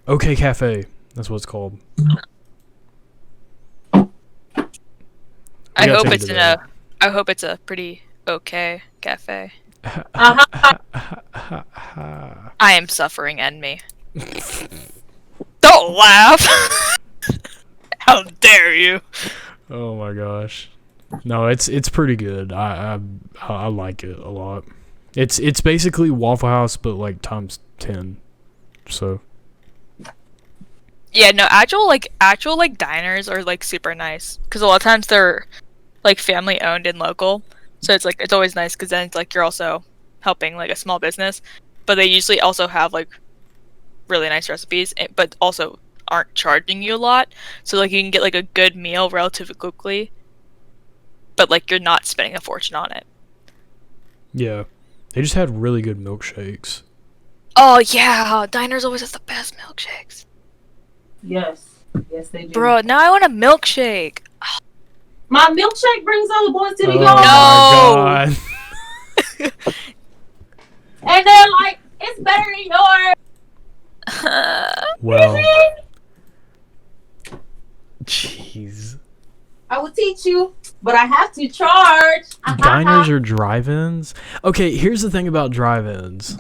S1: OK Cafe. That's what it's called.
S3: I
S1: gotta
S3: hope
S1: take
S3: it's
S1: you to
S3: I hope it's a pretty okay cafe.
S5: Uh-huh.
S3: I am suffering envy. Don't laugh. How dare you?
S1: Oh my gosh. No, it's pretty good. I like it a lot. It's basically Waffle House but like times 10. So
S3: Yeah, no, actual diners are like super nice because a lot of times they're like family owned and local. So it's like it's always nice because then it's like you're also helping like a small business, but they usually also have like really nice recipes, but also aren't charging you a lot. So like you can get like a good meal relatively quickly. but like you're not spending a fortune on it.
S1: Yeah. They just had really good milkshakes.
S3: Oh yeah, diners always have the best milkshakes.
S5: Yes, they do.
S3: Bro, now I want a milkshake.
S5: My milkshake brings all the boys to the
S1: Oh
S5: yard.
S1: my god.
S5: And they're like, it's better than yours.
S1: Well. Jeez.
S5: I will teach you, but I have to charge.
S1: Diners or drive-ins? Okay, here's the thing about drive-ins.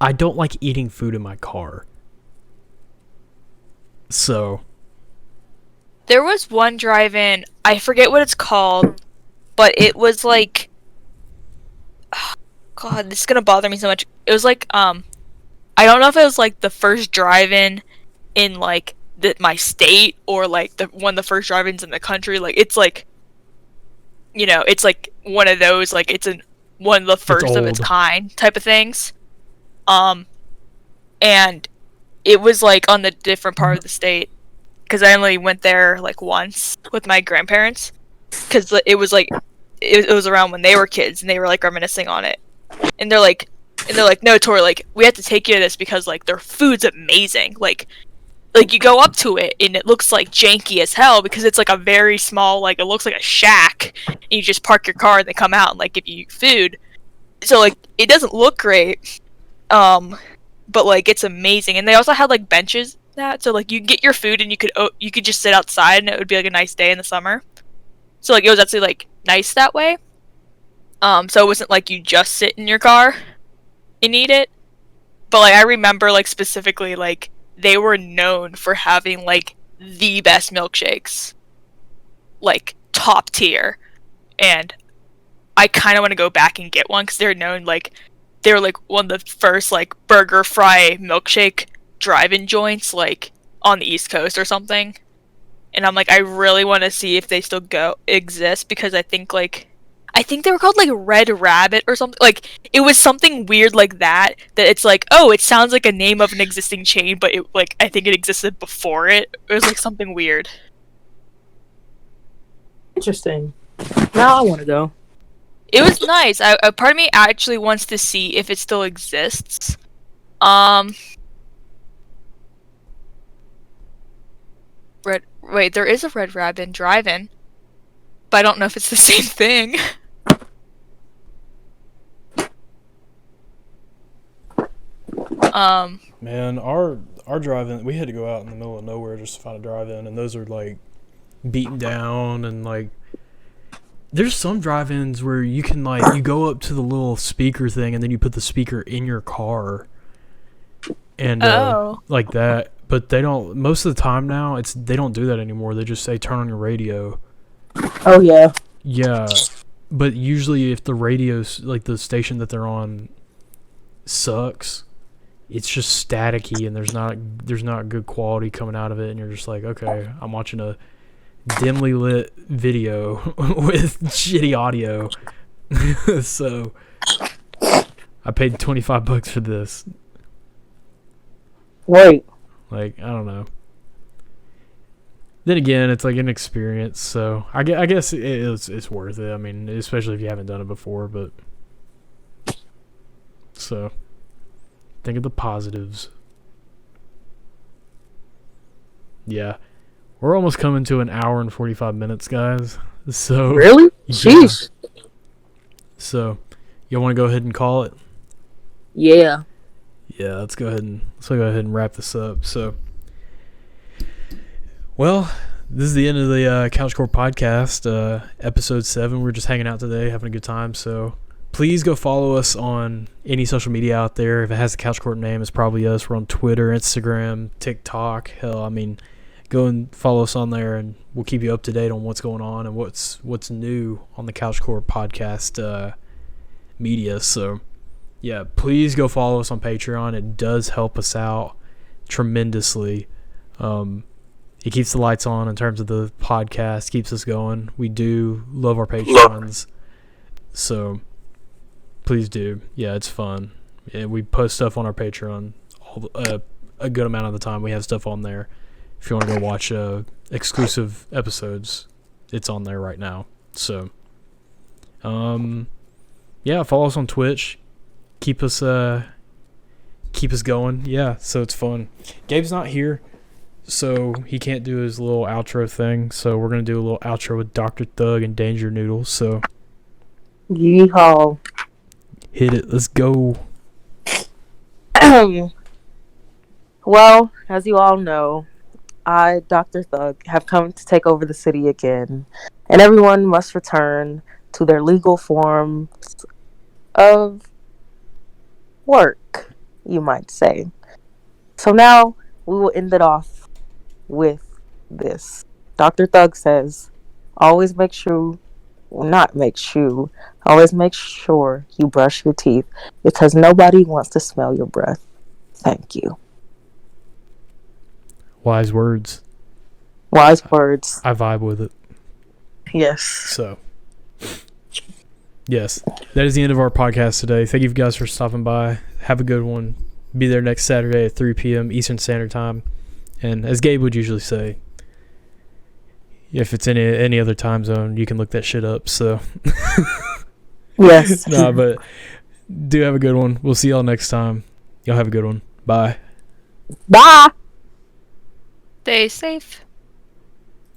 S1: I don't like eating food in my car. So.
S3: There was one drive-in, I forget what it's called, but it was like, oh, God, this is gonna bother me so much. It was like, I don't know if it was like the first drive-in in like my state or like one of the first drive-ins in the country. Like it's like, you know, it's like one of those, like it's one of the first of its kind type of things. And it was like on the different part of the state, because I only went there like once with my grandparents, because it was like it was around when they were kids and they were like reminiscing on it, and they're like, no, Tori, like we have to take you to this because like their food's amazing. Like you go up to it and it looks like janky as hell because it's like a very small, like it looks like a shack, and you just park your car and they come out and like give you food. So like it doesn't look great, but like it's amazing. And they also had like benches so like you get your food and you could just sit outside and it would be like a nice day in the summer. So like it was actually like nice that way. So it wasn't like you just sit in your car and eat it. But like I remember like specifically like they were known for having like the best milkshakes, like top tier, and I kind of want to go back and get one because they're known like they're like one of the first like burger fry milkshake drive-in joints like on the East Coast or something. And I'm like, I really want to see if they still exist because I think they were called like Red Rabbit or something. Like it was something weird like that it's like, oh, it sounds like a name of an existing chain, but it like I think it existed before it. It was like something weird.
S5: Interesting. Now I want to go.
S3: It was nice. A part of me actually wants to see if it still exists. Wait, there is a Red Rabbit drive-in, but I don't know if it's the same thing.
S1: Man, our drive-in, we had to go out in the middle of nowhere just to find a drive-in, and those are like beaten down and like there's some drive-ins where you can like you go up to the little speaker thing and then you put the speaker in your car and like that. But they don't, most of the time now, they don't do that anymore. They just say turn on your radio.
S5: Oh, yeah.
S1: Yeah. But usually if the radio's, like the station that they're on sucks, it's just staticky and there's not good quality coming out of it. And you're just like, okay, I'm watching a dimly lit video with shitty audio. So I paid $25 for this.
S5: Wait.
S1: Like, I don't know. Then again, it's like an experience, so I guess it's worth it. I mean, especially if you haven't done it before, but... So, think of the positives. Yeah. We're almost coming to an hour and 45 minutes, guys. So...
S5: Really?
S1: Yeah.
S5: Sheesh.
S1: So, you want to go ahead and call it?
S5: Yeah.
S1: Yeah, let's go ahead and wrap this up. So, well, this is the end of the Couch Corp podcast, episode 7. We're just hanging out today, having a good time. So, please go follow us on any social media out there. If it has the Couch Corp name, it's probably us. We're on Twitter, Instagram, TikTok. Hell, I mean, go and follow us on there, and we'll keep you up to date on what's going on and what's new on the Couch Corp podcast media. So. Yeah, please go follow us on Patreon. It does help us out tremendously. It keeps the lights on in terms of the podcast, keeps us going. We do love our Patreons. So, please do. Yeah, it's fun. Yeah, we post stuff on our Patreon a good amount of the time. We have stuff on there if you want to go watch exclusive episodes it's on there right now. So, yeah, follow us on Twitch. Keep us going. Yeah, so it's fun. Gabe's not here, so he can't do his little outro thing. So we're gonna do a little outro with Dr. Thug and Danger Noodles. So
S5: Yeehaw.
S1: hit it. Let's go.
S5: Well, as you all know, I, Dr. Thug, have come to take over the city again, and everyone must return to their legal forms of work, you might say. So now we will end it off with this. Dr. Thug says, always make sure, well, not make sure, always make sure you brush your teeth because nobody wants to smell your breath. Thank you.
S1: Wise words.
S5: Wise words.
S1: I vibe with it.
S5: Yes.
S1: So, yes, that is the end of our podcast today. Thank you guys for stopping by. Have a good one. Be there next Saturday at 3 p.m. Eastern Standard Time. And as Gabe would usually say, if it's in any other time zone, you can look that shit up. So,
S5: Yes.
S1: nah, but do have a good one. We'll see y'all next time. Y'all have a good one. Bye.
S5: Bye.
S3: Stay safe.